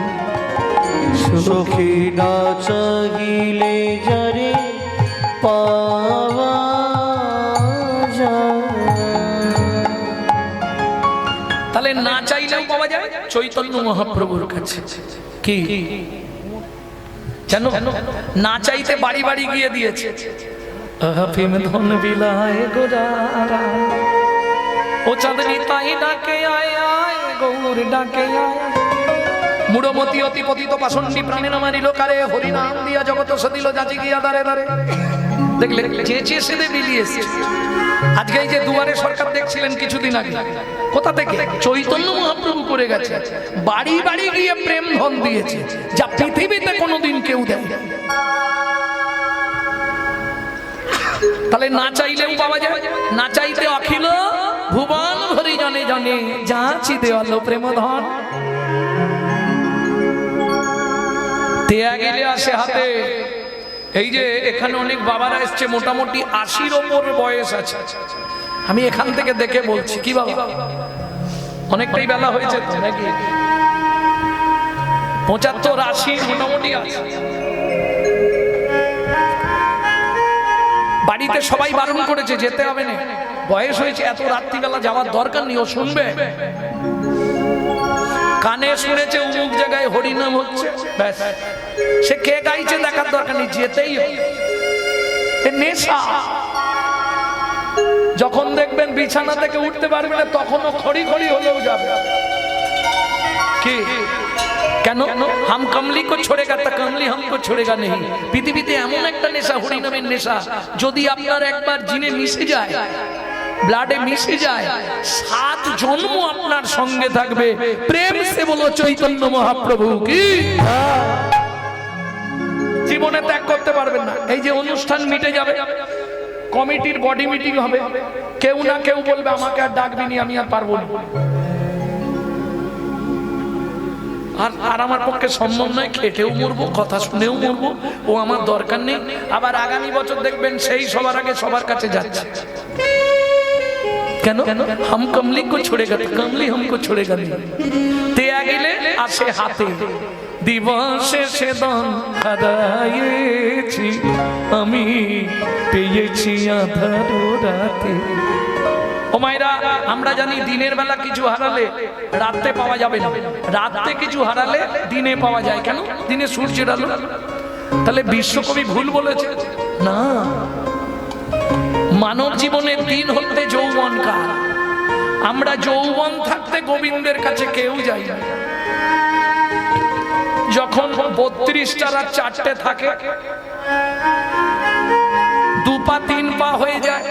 সখী না চাহিলে যারে পাওয়া যায়। তাহলে না চাইলেও পাওয়া যায় চৈতন্য মহাপ্রভুর কাছে। কি জানো, না চাইতে বাড়ি বাড়ি গিয়ে দিয়েছে। আফিম ধন বিলায় গোরারা, ও চাঁদনি তাই ডাকে আয় আয়, গৌর ডাকে আয়। মুড়মতি অতি পতিত পাষণ্ডী প্রাণে নামারিল কারে, হরিনাম দিয়া জগত সদিল যাচি গিয়া দারে দারে। দেখলে চেঁচে সেদে বিলিয়েছে। আজকে এই যে দুয়ারে সরকার দেখছিলেন কিছুদিন আগে, কোথা থেকে চৈতন্য মহাপ্রভু করে গেছে, বাড়ি বাড়ি গিয়ে প্রেম ধন দিয়েছে, যা পৃথিবীতে কোনোদিন কেউ দেয়। তাহলে না চাইলেও পাওয়া যায়, না চাইতে অখিল ভুবন ভরি জনে জনে যাচি দেওয়াল প্রেম ধন। দেয়া গেলে আসে হাতে। এই যে এখানে অনেক বাবারা এসছে, মোটামুটি ৮০-র ওপর বয়স আছে। আমি এখান থেকে দেখে বলছি, কি বাবা অনেকটাই বেলা হয়েছে তো নাকি? ৭৫-৮০ মোটামুটি আছে। বাড়িতে সবাই বারণ করেছে যেতে হবে না, বয়স হয়েছে, এত রাত্রিবেলা যাওয়ার দরকার নেই, ও শুনবে। কানে শুনেছে অমুক জায়গায় হরিনাম হচ্ছে, ব্যাস সে কে গাইছে দেখার দরকার নেই, যেতেই হবে। নেশা। যখন দেখবেন বিছানা থেকে উঠতে পারবে না, তখনও খড়ি খড়ি হলেও যাবে। কি কেন? হাম কমলি কো ছোড়েগা তা কমলি হামকো ছোড়েগা নেই। পৃথিবীতে এমন একটা নেশা, হরিনামের নেশা, যদি আপনার একবার জিনে মিশে যায়, ব্লাডে মিশে যায়, ৭ জন্ম আপনার সঙ্গে থাকবে। প্রেম সে বলো চৈতন্য মহাপ্রভু কি, জীবনে ত্যাগ করতে পারবেন না। এই যে অনুষ্ঠান মিটে যাবে, কমিটির বডি মিটিং হবে, কেউ না কেউ বলবে আমাকে আর ডাকবি নি, আমি আর পারবো না। আর আমার পক্ষে সম্ভব নয়, খেটেও মরবো, কথা শুনেও মরবো, ও আমার দরকার নেই। আবার আগামী বছর দেখবেন সেই সবার আগে সবার কাছে যাচ্ছে। কেন? হাম কমলি কো ছোড়েগা তো কমলি হামকো ছোড়েগা নেই। দেয়া গেলে আসে হাতে, দিবসে সে দান হারায়েছি, আমি পেয়েছি আধার রাতে। ও মায়েরা, আমরা জানি দিনের বেলা কিছু হারালে রাতে পাওয়া যাবে না, রাতে কিছু হারালে দিনে পাওয়া যায়। কেন? দিনে সূর্যের আলো। তাহলে বিশ্বকবি ভুল বলেছে না। মানব জীবনের দিন হতে যৌবন কাল। আমরা যৌবন থাকতে গোবিন্দের কাছে কেউ যাই না। যখন 32টা রাত 4টে থাকে, 2 পা 3 পা হয়ে যায়,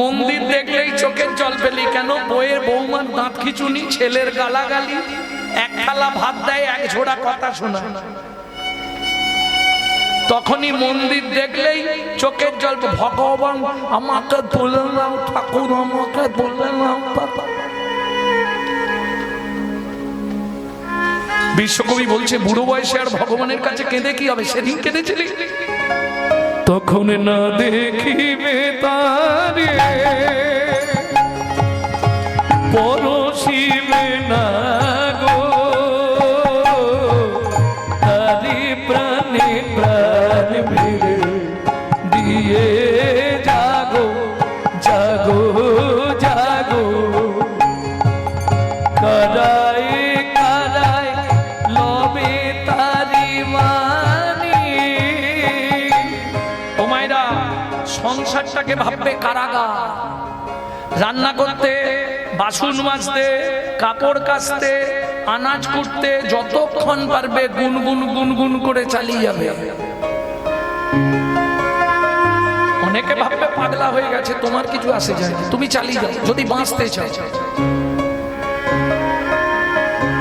মন্দির দেখলেই চোখের জল ফেলি। কেন? বইয়ের বৌমার দাঁত খিচুনি, ছেলের গালাগালি, এক থালা ভাত দেয়, এক ঝোড়া কথা শোনা। তখনই মন্দির দেখলেই চোখের জল। ভগবান আমাকে তুলে নাও, ঠাকুর আমাকে তুলে নাও। বিশ্বকবি বলছে বুড়ো বয়সে আর ভগবানের কাছে কেঁদে কি হবে? সেদিন কেঁদেছিলি, তখন যতক্ষণ না দেখিবে তারে পরশিবে না গো, তারি প্রাণে প্রাণ ভিড়ে দিয়ে জাগো জাগো জাগো। কারাই কারাই লবে তারি মানি। তোমায়রা সংসারটাকে ভাববে কারাগার। রান্না করতে, বাসন মাজতে, কাপড় কাচতে, আনাজ করতে যতক্ষণ পারবে গুনগুন গুনগুন করে চালিয়ে যাবে। অনেকে ভাববে পাগলা হয়ে গেছে, তোমার কিছু আসে যায় না, তুমি চালিয়ে যাও যদি বাঁচতে চাও।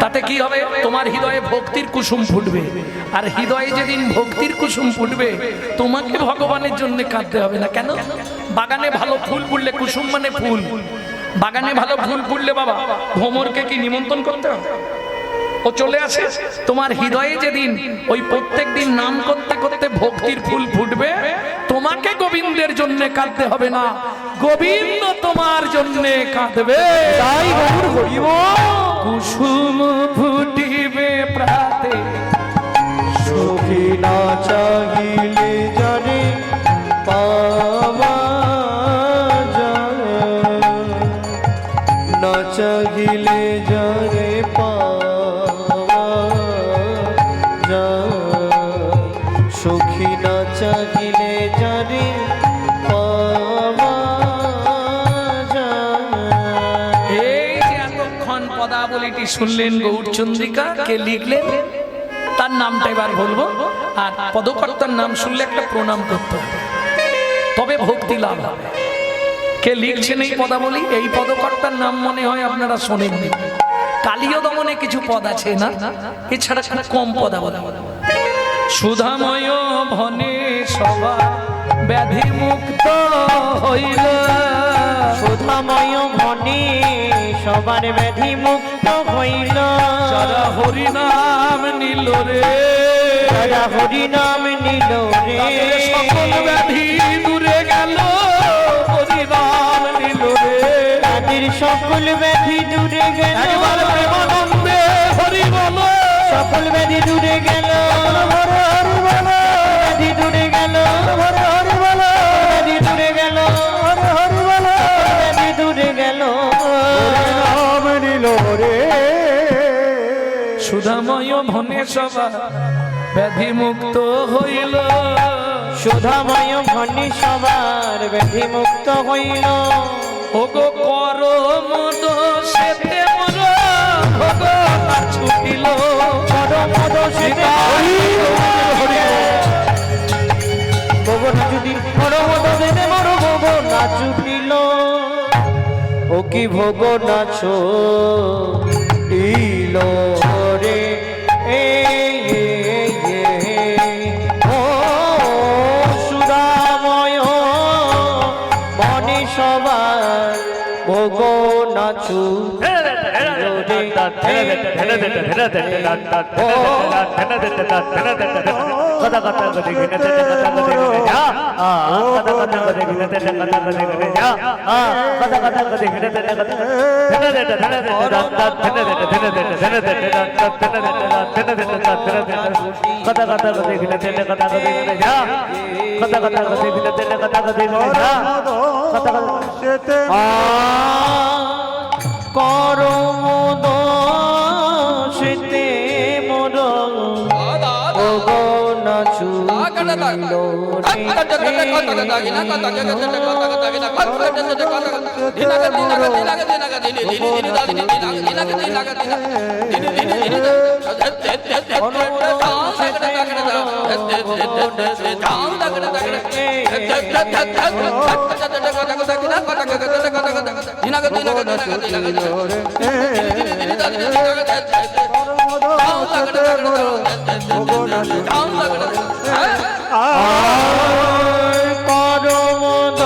তাতে কি হবে? তোমার হৃদয়ে ভক্তির কুসুম ফুটবে, আর হৃদয়ে যেদিন ভক্তির কুসুম ফুটবে তোমাকে ভগবানের জন্য কাঁদতে হবে না। কেন? বাগানে ভালো ফুল ফুললে, কুসুম মানে ফুল, বাগানে ভালো ফুল ফুললে বাবা ভ্রমরকে কি নিমন্ত্রণ করতে হবে? ও চলে আসে। তোমার হৃদয়ে যেদিন ওই প্রত্যেক দিন নাম করতে করতে ভক্তির ফুল ফুটবে, তোমাকে গোবিন্দের জন্য কাঁদতে হবে না, গোবিন্দ তোমার জন্য কাঁদবে। তাই গৌর হরিব কুসুম ফুটিবে প্রাতে, সখী না চাহিলে জানে পাওয়া যায়, না চাহিলে জানে পাওয়া যায়, সখী না চাহিলে জানে পাওয়া যায়। এই যে এতক্ষণ পদাবলীটি শুনলেন গৌরচন্দ্রিকা কে লিখলেন তার নামটা এবার বলবো, আর পদকর্তার নাম শুনলে একটা প্রণাম করতে হবে, তবে ভক্তি লাভ হবে। কে লিখছেন এই পদাবলী? এই পদকর্তার নাম মনে হয় আপনারা শোনেননি। কালীয় দমনে কিছু পদ আছে না, এছাড়া খুব কম পদাবলী। সুধাময় ভনে সভা ব্যাধি মুক্ত হইল, সুধাময় ভনে সবার ব্যাধি মুক্ত হইল, যারা হরি নাম নিল রে, যারা হরি নাম নিল রে, তাদের সকল ব্যাধি দূরে গেল, হরি নাম নিল রে, তাদের সকল ব্যাধি দূরে গেল। একবার প্রেমানন্দে হরি বলো, সকল ব্যাধি দূরে গেল, ব্যাধি দূরে গেল, ব্যাধি দূরে গেল, ব্যাধি দূরে গেল, নাম নিল রে। সুধাময় ভনে সভা ব্যাধি মুক্ত হইল, সুধাময় ভনি সবার ব্যাধি মুক্ত হইল। ওগো কর মদ সেতে মর ভগবান ছুটিল, কর মদ সেতে ছুটিল, ও কি ভোগ নাছো ইল রে, ও সুরাময় মনে সবার ভোগ নাচু করমোদ সেতে মোর নাচু করমোদ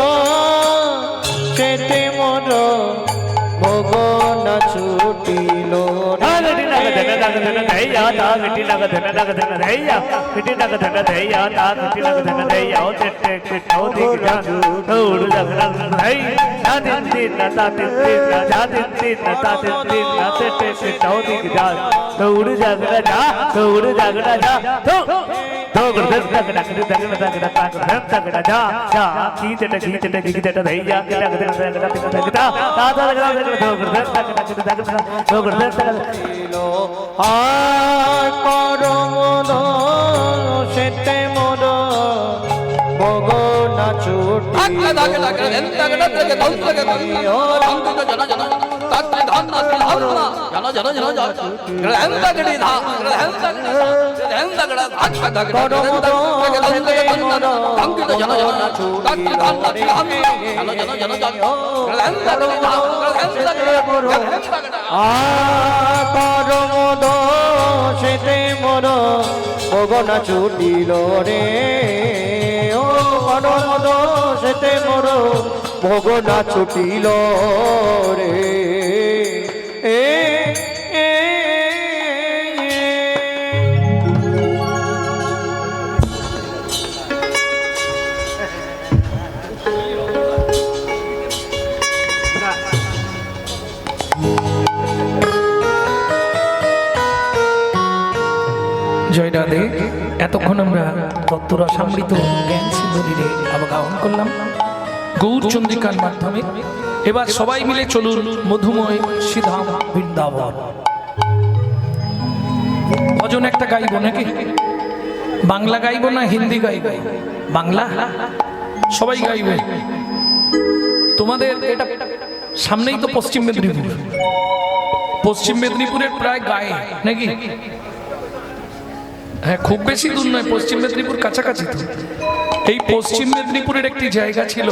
সেতে মোর ভোগ না ছুটিল। धन दैया ता मिट्टी लग धन दैया मिट्टी लग धन दैया ता मिट्टी लग धन दैया ओ टेटे टिटो दिख जा उड़ लग लग दै ना दिन दिन ना ता दिन दिन ना जा दिन दिन ना ता दिन दिन ना टेटे टिटो दिख जा उड़ जग जा उड़ जग जा तो गुरदन तक तक तक तक तक तक जा जा खींचट दैया लग धन तक तक ता ता लग तो गुरदन तक तक तक तो गुरदन तक আর করমদ সেতে মদ বগনা চুটি করমদ সেতে মদ বগনা ছুটিল রে ও করমদ সেতে মদ বগনা ছুটিল রে এ এ জয় রাধে। এতক্ষণ আমরা তত্ত্বরসামৃত জ্ঞান সিন্ধুরে অবগাহন করলাম গৌর চন্দ্রিকার মাধ্যমে। এবার সবাই মিলে চলুন মধুময় শ্রীধাম বৃন্দাবন। ভজন একটা গাইব নাকি? বাংলা গাইব না হিন্দি গাইব? বাংলা সবাই গাইবে। তোমাদের এটা সামনেই তো পশ্চিম মেদিনীপুর, পশ্চিম মেদিনীপুরের প্রায় গায়ে নাকি? হ্যাঁ, খুব বেশি দূর নয়, পশ্চিম মেদিনীপুর কাছাকাছি তো। এই পশ্চিম মেদিনীপুরের একটি জায়গা ছিল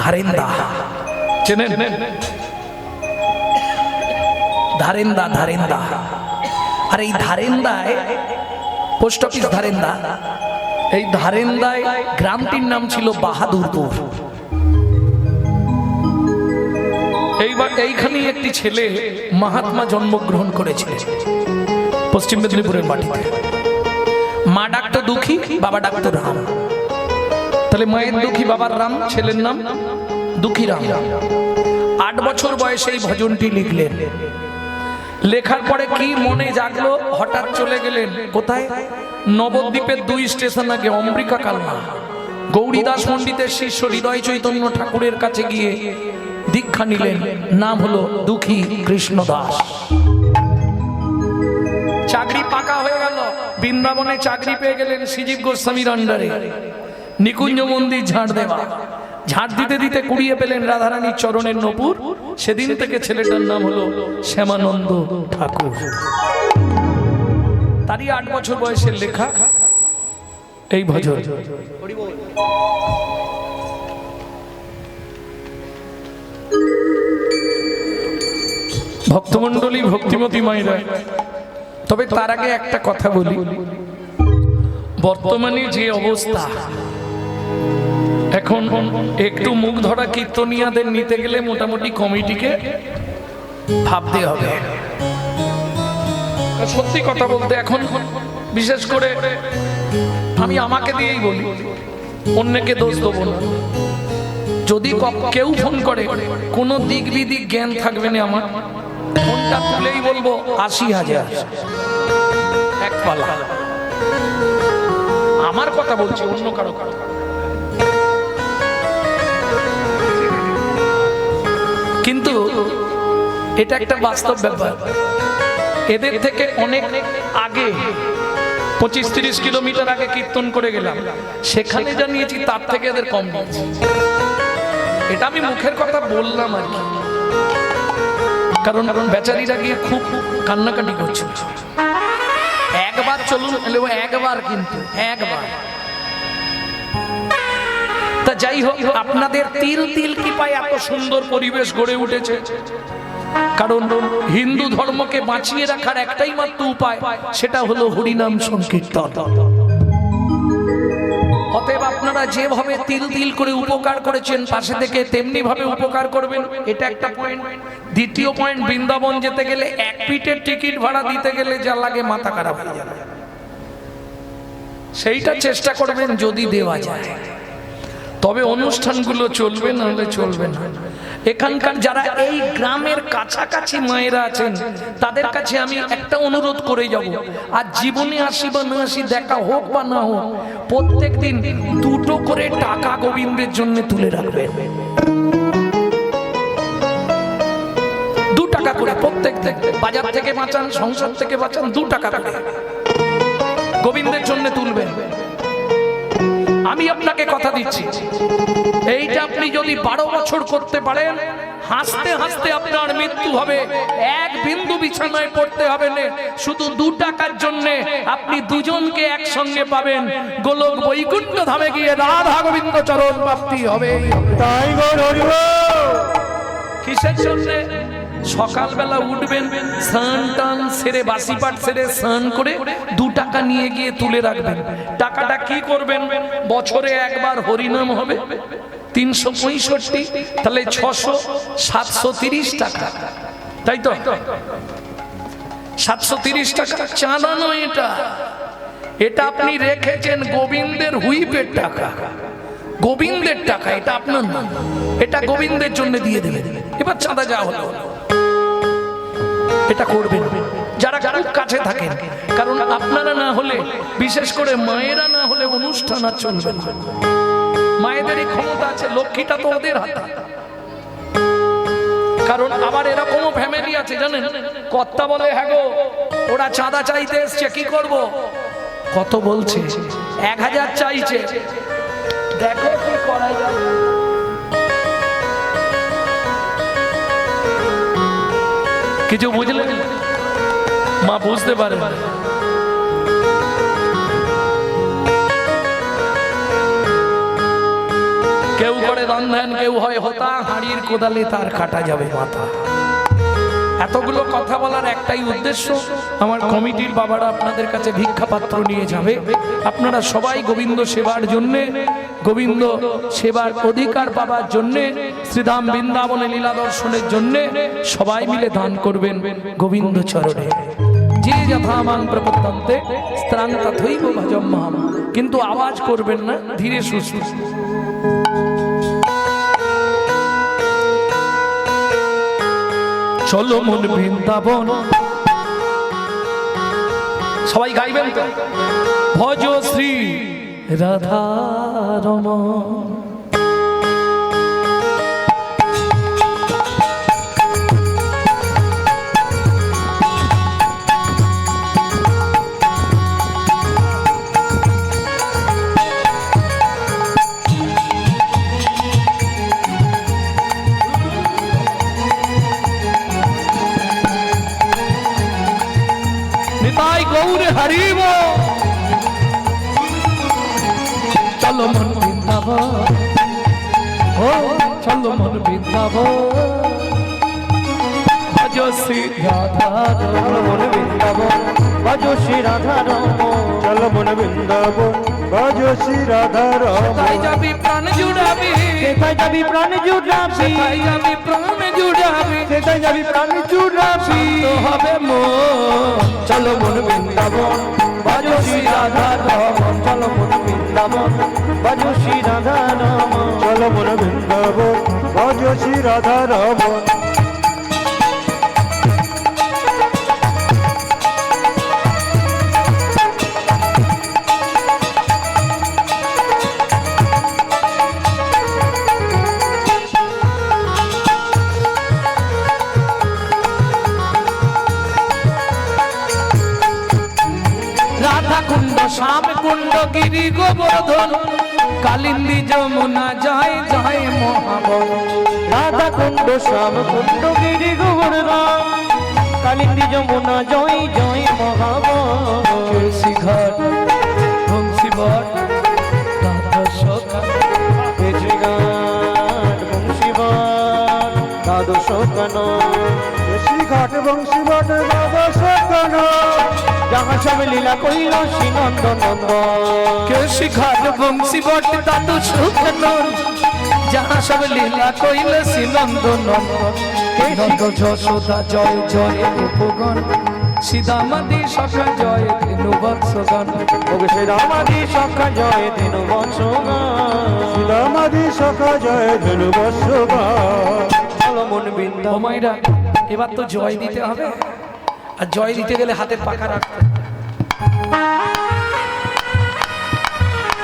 ধারেন্দা, চেনেন? ধারেন্দা, ধারেন্দা। আর এই ধারেন্দায় পোস্ট অফিস ধারেন্দা, এই ধারেন্দায় গ্রামটির নাম ছিল বাহাদুরপুর। এইবার এইখানেই একটি ছেলে মহাত্মা জন্মগ্রহণ করেছিল পশ্চিম মেদিনীপুরের মাটিতে। মা ডাকতো দুঃখী, বাবা ডাকতো রাম। তাহলে মায়ের দুঃখী, বাবার রাম, ছেলের নাম দুঃখী রাম। 8 বছর বয়সে এই ভজনটি লিখলেন। লেখার পরে কি মনে জাগলো, হঠাৎ চলে গেলেন কোথায়? নবদ্বীপের 2 স্টেশন আগে অম্বিকা কালনা গৌরীদাস পণ্ডিতের শিষ্য হৃদয় চৈতন্য ঠাকুরের কাছে গিয়ে দীক্ষা নিলেন। নাম হলো দুঃখী কৃষ্ণ দাস। চাকরি পাকা হয়ে গেল, বৃন্দাবনে চাকরি পেয়ে গেলেন শ্রীজীব গোস্বামীর আন্ডারে। নিকুঞ্জ মন্দির ঝাড় দেওয়া, ঝাড় দিতে দিতে কুড়িয়ে পেলেন রাধারানীর চরণের নূপুর। সেদিন থেকে ছেলেটার নাম হলো শ্যামানন্দ ঠাকুর। তারই 8 বছর বয়সের লেখা এই ভজন। ভক্তমণ্ডলী, ভক্তিমতী মায়েরা, তবে তার আগে একটা কথা বলি। বর্তমানে যে অবস্থা, এখন একটু মুখ ধরা কীর্তনিয়াদের নিতে গেলে মোটামুটি কমিটিকে ভাবতে হবে। সত্যি কথা বলতে এখন বিশেষ করে আমি আমাকে দিয়েই বলি, অন্যকে দোষ দেবো না। যদি কেউ ফোন করে, কোনো দিক বিদিক জ্ঞান থাকবে না আমার, ফোনটা তুলেই বলবো 80,000 এক পালা। আমার কথা বলছি, অন্য কারো কারো। কিন্তু এটা একটা বাস্তব ব্যাপার। এদের থেকে অনেক আগে 25-30 কিলোমিটার আগে কীর্তন করে গেলাম, সেখানে জানিয়েছি তার থেকে এদের কম নিয়েছি। এটা আমি মুখের কথা বললাম আর কি, কারণ বেচারিরা গিয়ে খুব কান্নাকাটি করছিল। একবার চলুন, একবার, কিন্তু একবার। তা যাই হোক, আপনাদের তিল তিল কি পায় এত সুন্দর পরিবেশ গড়ে উঠেছে। কারণ হিন্দু ধর্মকে বাঁচিয়ে রাখার একটাই মাত্র উপায়, সেটা হলো হরিনাম সংকীর্তন। অতএব আপনারা যেভাবে তিল তিল করে উপকার করেছেন পাশে থেকে তেমনি ভাবে উপকার করবেন, এটা একটা পয়েন্ট। দ্বিতীয় পয়েন্ট, বৃন্দাবন যেতে গেলে এক পিঠের টিকিট ভাড়া দিতে গেলে যা লাগে মাথা খারাপ হয়ে যাবে, সেইটা চেষ্টা করবেন যদি দেওয়া যায়। তবে অনুষ্ঠানগুলো চলবে, না হলে চলবে না। এখানকার যারা এই গ্রামের কাছাকাছি মায়েরা আছেন তাদের কাছে আমি একটা অনুরোধ করে যাব, আর জীবনে আসি বা না আসি, দেখা হোক বা না হোক, প্রত্যেক দিন 2টো করে টাকা গোবিন্দের জন্য তুলে রাখবেন। 2 টাকা করে প্রত্যেক দিন, বাজার থেকে বাঁচান, সংসার থেকে বাঁচান, 2 টাকা করে গোবিন্দের জন্য তুলবেন। আমি আপনাকে কথা দিচ্ছি, এইটা আপনি যদি 12 বছর করতে পারেন, হাসতে হাসতে আপনার মৃত্যু হবে, এক বিন্দু বিছানায় পড়তে হবে না। শুধু 2 টাকার জন্য আপনি দুজনকে একসঙ্গে পাবেন, গোলক বৈকুণ্ঠ ধামে গিয়ে রাধা গোবিন্দ চরণ প্রাপ্তি হবে। তাই গৌর কিসের জন্য? সকালবেলা উঠবেন, স্নান টান সেরে, বাসি পাট সেরে স্নান করে 2 টাকা নিয়ে গিয়ে তুলে রাখবেন। টাকাটা কি করবেন? বছরে একবার হরিনাম হবে, 365, তাহলে 600, 730 টাকা, তাই তো? 730 টাকা চাঁদা নয় এটা, এটা আপনি রেখেছেন গোবিন্দের হুইপের টাকা, গোবিন্দের টাকা, এটা আপনার না, এটা গোবিন্দের জন্য দিয়ে দেবেন। এবার চাঁদা যা হলো এটা করবেন যারা খুব কাছে থাকেন, কারণ আপনারা না হলে, বিশেষ করে মায়েরা না হলে অনুষ্ঠান আর চলবে না। মায়েদেরই ক্ষমতা আছে, লক্ষ্মীটা তো ওদের হাতে। কারণ আবার এরকমও ফ্যামিলি আছে জানেন, কর্তা বলে হ্যাঁ গো ওরা চাঁদা চাইতে এসছে, কি করব? কত বলছে? 1000 চাইছে, দেখো কি করা যায়। কিছু বুঝলেন? মা বুঝতে পারে। কেউ করে রন্ধন, কেউ হয় হোতা, হাড়ির কোদালে তার কাটা যাবে মাথা। এতগুলো কথা বলার একটাই উদ্দেশ্য, আমার কমিটির বাবারা আপনাদের কাছে ভিক্ষা পাত্র নিয়ে যাবে, আপনারা সবাই গোবিন্দ সেবার জন্য, গোবিন্দ সেবার অধিকার পাবার জন্য, শ্রীধাম বৃন্দাবনে লীলা দর্শনের জন্য সবাই মিলে দান করবেন গোবিন্দ চরণে। যে যথামান প্রপদ্যন্তে স্ত্রাং তথৈব ভজম মাম। কিন্তু আওয়াজ করবেন না, ধীরে সুস্থ। চলো মন বৃন্দাবন, সবাই গাইবেন তো? ভজ শ্রী রাধা রমণ। গৌর হরিব, চলো মন বৃন্দাবন, ও চলো মন বৃন্দাবন, ভজ শ্রী রাধা রমণ বৃন্দাবন, ভজ শ্রী রাধা রমণ, চলো মন বৃন্দাবন, ভজ শ্রী রাধা রমণ। তাই যাবি প্রাণ জুড়াবি, সেথায় যাবি প্রাণ জুড়াবি, তাই যাবি প্রাণ জুড়াবি, সেথায় যাবি প্রাণ জুড়াবি, তো হবে মন। চলো মন বৃন্দাবন, ভজ শ্রী রাধা রমণ, চলো মন বৃন্দাবন, ভজ শ্রী রাধা রমণ, চলো মন বৃন্দাবন, ভজ শ্রী রাধা রমণ। কুণ্ড শ্যাম কুণ্ড গিরি গোবর্ধন, কালিন্দী যমুনা যায় যায় মহাবন। রাধা কুণ্ড শ্যাম কুণ্ড গিরি গোবর্ধন, কালিন্দী যমুনা জয় জয় মহাবন। তুলসী ঘাট বংশী বট দ্বাদশ তুলসী ঘাট বংশী বট দ্বাদশ কানন, তুলসী ঘাট বংশী বট দ্বাদশ কানন, যাহা সব লীলা কইল শ্রীনন্দ নন্দন কে শিখাল বংশী বট দাদু সুখনন যাহা সব লীলা কইল শ্রীনন্দ নন্দন নন্দ যশোদা জয় জয় উপগণ সীতামাদি সখা জয় ধেনু বৎসগণ ওগো শ্রীরামাদি সখা জয় দিন বৎসগণ শ্রীরামাদি সখা জয় দিন বৎসগণ চলো মন বৃন্দা ও মাইরা এবার তো জয় দিতে হবে আর জয় দিতে গেলে হাতের পাকা রাখতে হবে।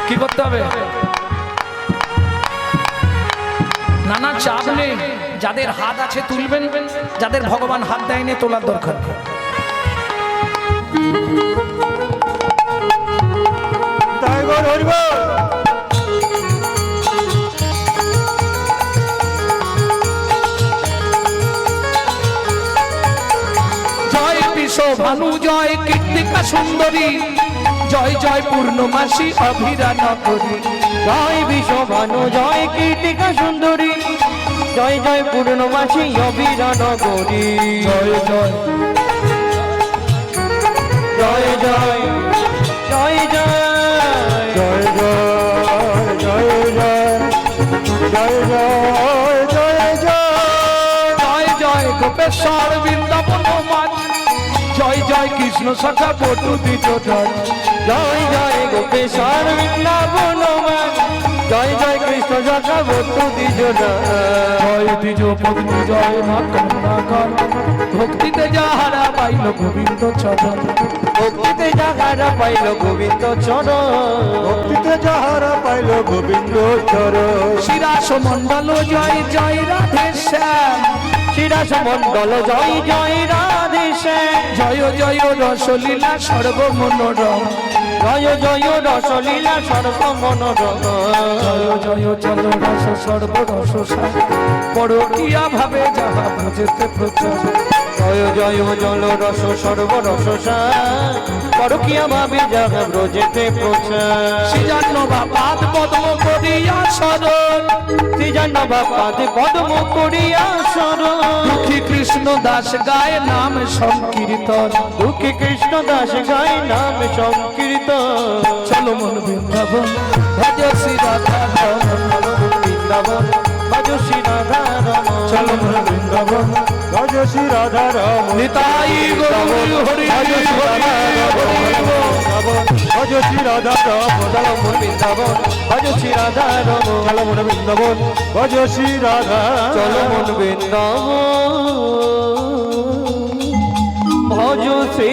কি করতে হবে নানা চাপ নেই যাদের হাত আছে তুলবেন যাদের ভগবান হাত দেয়নি তোলার দরকার নেই। তাই গো হরিব জয় বিশ ভানু জয় কীর্তিকা সুন্দরী জয় জয় পূর্ণমাসী অভিরা নগরী জয় বিশ্বভানু জয় কীর্তিকা সুন্দরী জয় জয় পূর্ণমাসী অবিরা নগরী জয় জয় জয় জয় জয় জয় জয় জয় জয় জয় জয় জয় জয় জয় জয় গোপেশ্বর বৃন্দাবন মাঝ জয় জয় কৃষ্ণ সখা বটু দ্বিজ জয় জয় গোপেশ্বর বৃন্দাবন জয় জয় কৃষ্ণ সখা বটু দ্বিজ জয় দ্বিজ পত্নী জয় মা কমলাকর ভক্তিতে যাহারা পাইল গোবিন্দ চরণ ভক্তিতে যাহারা পাইল গোবিন্দ চরণ ভক্তিতে যাহারা পাইল গোবিন্দ চরণ শিরাস মণ্ডল জয় জয় রাধে শ্যাম শিরাস মণ্ডল জয় জয় রাধে শ্যাম জয় জয় রসলীলা সর্বমনোরম জয় জয় রসলীলা সর্বমনোরম জয় জয় চল রস সর্বরস সার পরকিয়া ভাবে যাহা ভজতে প্রচার জয় জয় জল রস সর্বরস পরকিয়া ভাবে যাহা ব্রজেতে প্রচার শ্রীজান্ন বাপাদ পদ্ম করিয়া শরণ শ্রীজান্ন বাপাদে পদ্ম করিয়া শরণ দুঃখী কৃষ্ণ দাস গায় নাম সংকীর্তন দুঃখী কৃষ্ণ দাস গায় নাম সংকীর্তন চলো মন বৃন্দাবন ভজ শ্রী রাধা রমণ বৃন্দাবন ভজ শ্রী রাধা রমণ চলো মন বৃন্দাবন ভজ শ্রী রাধা রমণ নিতাই গৌর হরি ভজ শ্রী রাধা রমণ ভজ শ্রী রাধা রমণ চলো মন বৃন্দাবন ভজ শ্রী রাধা রমণ চলো মন বৃন্দাবন ভজ শ্রী রাধা চলো মন বৃন্দাবন ভজ শ্রী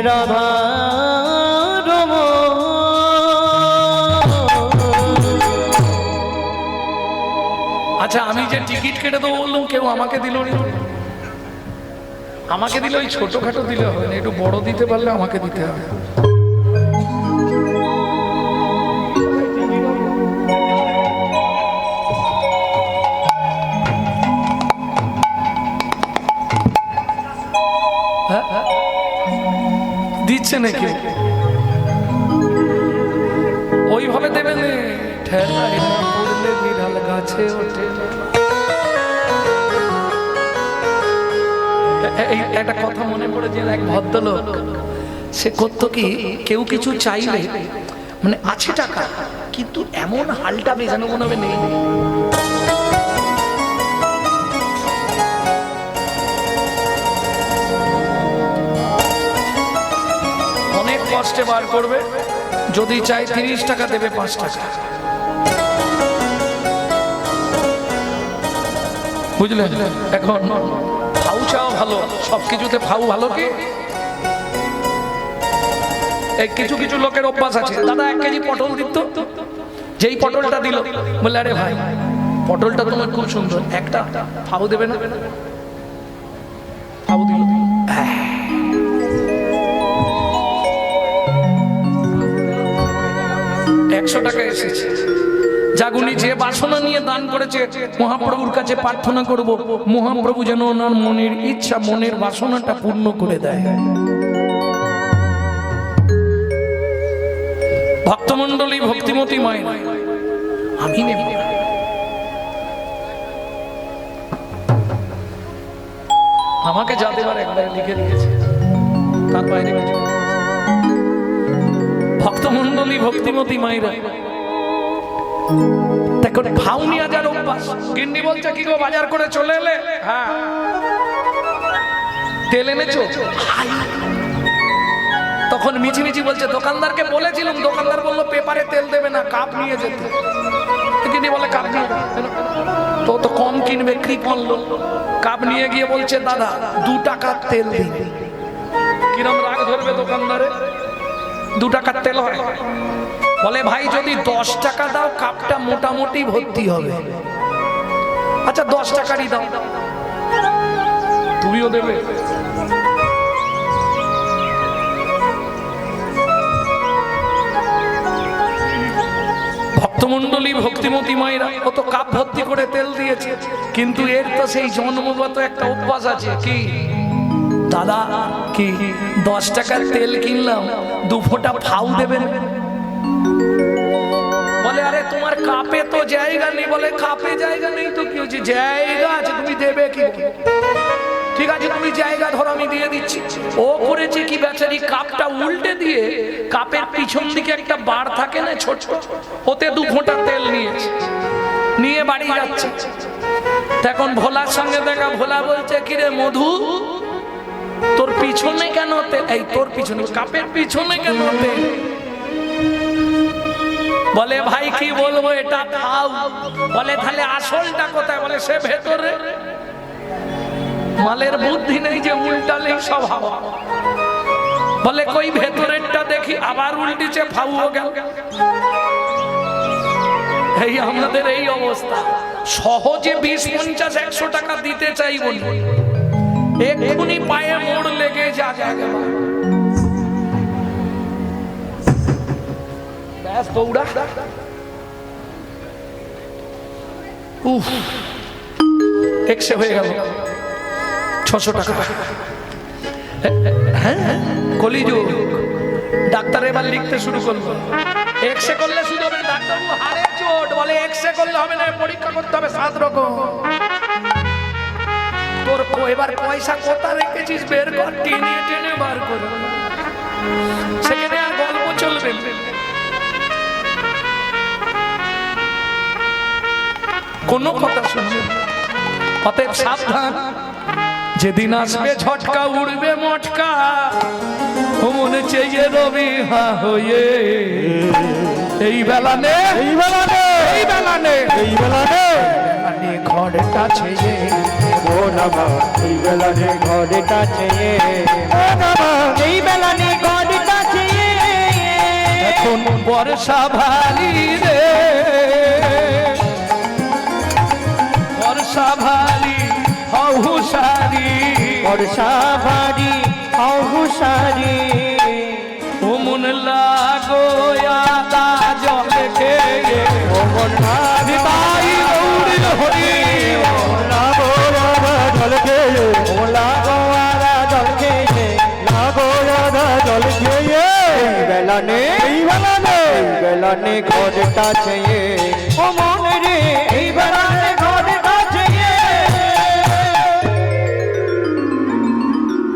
রাধা আচ্ছা আমি যে টিকিট কেটে দেবো বললাম কেউ আমাকে দিল না আমাকে দিলে ওই ছোটখাটো দিলে হবে না একটু বড় দিতে পারলে আমাকে দিতে হবে হ্যাঁ? দিচ্ছে নাকি ওইভাবে দেবে না ঠেলায় না পড়লে বিড়াল গাছে ওঠে না। এই একটা কথা মনে পড়ে যে এক ভদ্রলোক সে করতো কি কেউ কিছু চাইলে মানে আছে টাকা কিন্তু এমন হালটা বেজানো মনে হবে নেই অনেক কষ্টে বার করবে যদি চাই 30 টাকা দেবে 5 টাকা বুঝলেন এখন ফাউ চাও ভালো সবকিছুতে ফাউ ভালো কি এই কিছু কিছু লোকের অভ্যাস আছে দাদা 1 কেজি পটল দিত যেই পটলটা দিল বলে আরে ভাই পটলটা তোমার খুব সুন্দর একটা ফাউ দেবে না ফাউ দিল 100 টাকা এসেছে জাগুনি যে বাসনা নিয়ে দান করেছে মহাপ্রভুর কাছে প্রার্থনা করব মহাপ্রভু যেন ওনার মনের ইচ্ছা মনের বাসনাটা পূর্ণ করে দেয় ভক্তমণ্ডলী ভক্তিমতী মায়ের আমি নেব আমাকে যা দেবার একবার লিখে দিয়েছে তার বাইরে কিছু ভক্তমণ্ডলী ভক্তিমতী মায়েরা, দেখো ভাউনি আজার অভ্যাস। গিন্নি বলছে কি গো বাজার করে চলে এলে? হ্যাঁ। তেল এনেছো? তখন মিছিমিছি বলছে দোকানদারকে বলেছিলাম, দোকানদার বললো পেপারে তেল দেবে না, কাপ নিয়ে যেতে। গিন্নি বলে কাপ নিয়ে তো তো কম কিনবে, কৃপণ লোক। কাপ নিয়ে গিয়ে বলছে দাদা 2 টাকার তেল দিন। কিরম রাগ ধরবে দোকানদারে? 2 টাকার তেল হয়? বলে ভাই যদি 10 টাকা দাও কাপটা মোটামুটি ভর্তি হবে। আচ্ছা 10 টাকারই দাও। তুমিও দেবে? ভক্তমণ্ডলী ভক্তিমতী মায়েরা কত কাপ ভর্তি করে তেল দিয়েছে, কিন্তু এর তো সেই জন্মগত একটা অভ্যাস আছে। কি দাদা কি 10 টাকার তেল কিনলাম, 2 ফোঁটা ফাউ দেবেন? বলে আরে তোমার কাপে তো জায়গা নেই। বলে কাপে জায়গা নেই তো কি হচ্ছে, জায়গা আছে, তুমি দেবে কি? ঠিক আছে তুমি জায়গা ধরো, আমি দিয়ে দিচ্ছি। ও করেছে কি বেচারি, কাপটা উল্টে দিয়ে কাপের পিছন দিকে একটা বার থাকে না ছোট, ওতে 2 ফোঁটা তেল নিয়েছে, নিয়ে বাড়ি যাচ্ছে। তখন ভোলার সঙ্গে দেখা, ভোলা বলছে কিরে মধু তোর পিছনে কেন তেল? এই তোর পিছনে, কাপের পিছনে কেন তেল? বলে ভাই কি বলবো এটা খাও। বলে তাহলে আসলটা কোথায়? বলে সে ভেতরে। মালের বুদ্ধি নেই যে উল্টালেই সব হাওয়া। বলে কই ভেতরেরটা দেখি, আবার উল্টিছে, ফাউও গেল। এই আমাদের এই অবস্থা। সহজে 20, 50, 100 টাকা দিতে চাই বলি, এক্ষুনি পায়ে মোড় লেগে যা জায়গা ব্যাস দৌড়া। উফ, এক্সে হয়ে গেল 600 টাকা। হ্যাঁ কলিযুগ। ডাক্তার এবার লিখতে শুরু করলো, এক্সে করলে শুধু হবে না ডাক্তারবাবু, হাড়ে চোট। বলে এক্সে করলে হবে না, পরীক্ষা করতে হবে 7 রকম। তোর এবার পয়সা কোথা রেখেছিস বের কর, টেনে টেনে বার কর। সেখানে আর গল্প চলবে। কোনো কথা শুনবে। অতএব সাবধান, যেদিন আসবে ঝটকা উড়বে মটকা, ও মনে চেয়ে রবি হা হয়ে। এই বেলা নে, এই বেলা নে, এই বেলা নে, এই বেলা নে, ঘরটা ছেয়ে ও নামা এই বেলা রে ঘরটা চেয়ে, ও নামা এই বেলা রে ঘরটা চেয়ে। এখন বর্ষা ভারী রে, বর্ষা ভারী হুশারি, বর্ষা ভারী হুশারি। ও মন লাগো আদা জল খেয়ে, ও মন ভাবি তাই গৌরীর হরি। ও লাগো আদা জল খেয়ে, ও লাগো আদা জল খেয়ে, লাগো আদা জল খেয়ে। এই বেলা নে, এই বেলা নে, এই বেলা নে ঘরটা চেয়ে, ও মন রে এই বেলা নে ঘরটা চেয়ে।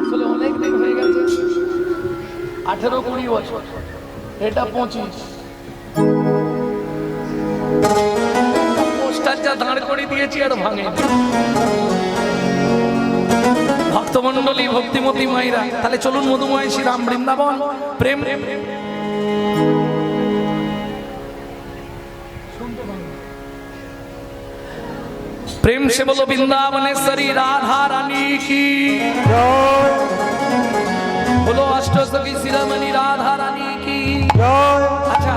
আসলে অনেক দিন হয়ে গেছে, 18-20 বছর, এটা 25। পোস্টার যা দাঁড় করে দিয়েছি আর ভাঙে। ভক্তমণ্ডলী ভক্তিমতী মায়েরা, তাহলে চলুন মধুময় শ্রীরাম বৃন্দাবন প্রেম। प्रेम से बोलो वृंदावनेश्वरी राधा रानी की, बोलो अष्टसखी शिरोमणि राधा रानी की। আচ্ছা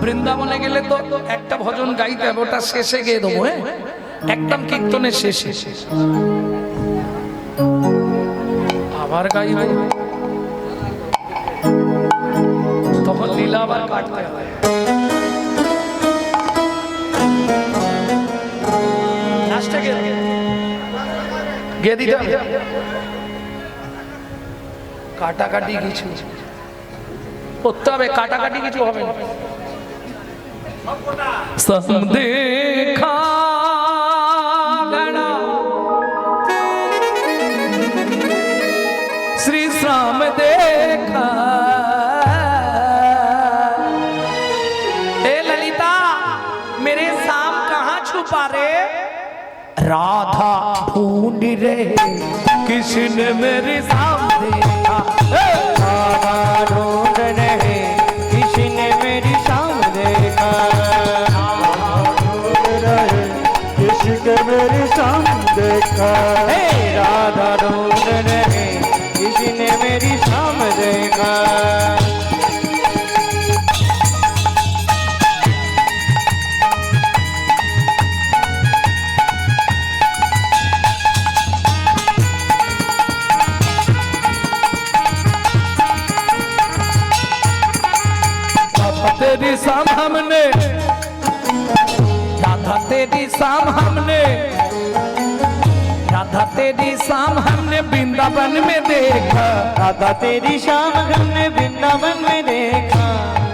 বৃন্দাবনে গেলে তো একটা ভজন গাইতে হবে, ওটা শেষে গিয়ে দেবো। হ্যাঁ একদম কীর্তনের শেষে। আবার গাইব তখন লীলা আবার কাটতে হবে। গে দিতে হবে কাটাকাটি কিছু করতে হবে, কাটাকাটি কিছু হবে না। সব দেখা গড়া শ্রী শ্যাম দেখা राधा ढूंढ रहे किसने मेरे सामने देखा। राधा ढूंढ रहे किसी ने मेरी शाम देखा। ढूंढ रहे किसी के मेरी शाम देखा। राधा ढूंढ रहे किसी ने मेरी शाम देखा। तेरी शाम हमने राधा तेरी शाम हमने राधा तेरी शाम हमने वृंदावन में देखा। राधा तेरी शाम हमने वृंदावन में देखा।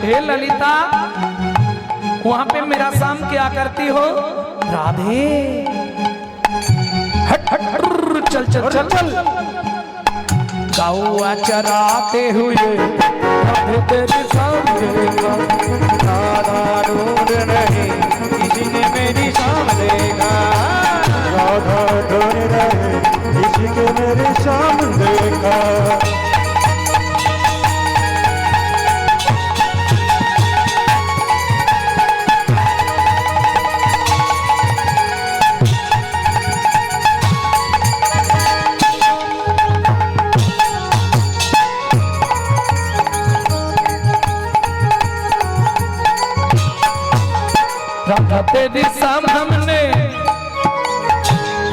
हे ललिता वहां पे मेरा शाम क्या करती हो। राधे हट हट रुर, चल चल चल चल गौआ चराते हुए राधे तेरी शाम देखा। राधा ढूंढ रहे किसी ने मेरी शाम देखा। राधा ढूंढ रहे किसी के मेरी शाम देखा। राधा तेरी शाम हमने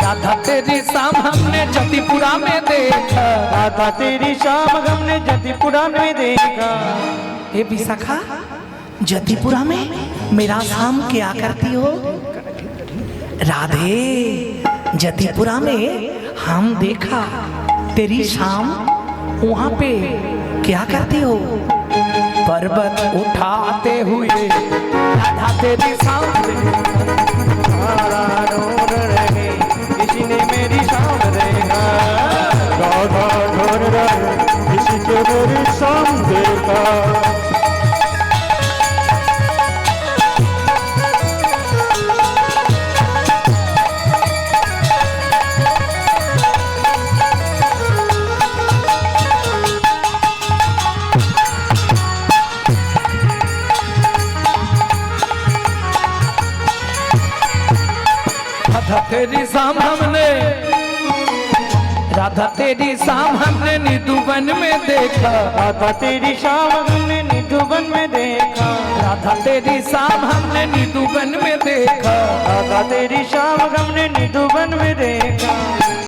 राधा तेरी शाम हमने जतिपुरा में देखा। राधा तेरी शाम हमने जतिपुरा में देखा। हे विशाखा जतिपुरा में मेरा शाम क्या करती हो। राधे जतिपुरा में हम देखा तेरी शाम वहां पे क्या करती हो। पर्वत उठाते हुए राधा तेरी शाम राधा ढूंढ रहे किसी ने मेरी शाम देखा। राधा ढूंढ रहे किसी के मेरी शाम देखा। राधा तेरी शाम हमने राधा तेरी शाम हमने निधुवन में देखा। राधा तेरी शाम हमने निधुवन में देखा। राधा तेरी शाम हमने निधुवन में देखा। राधा तेरी शाम हमने निधुवन में देखा।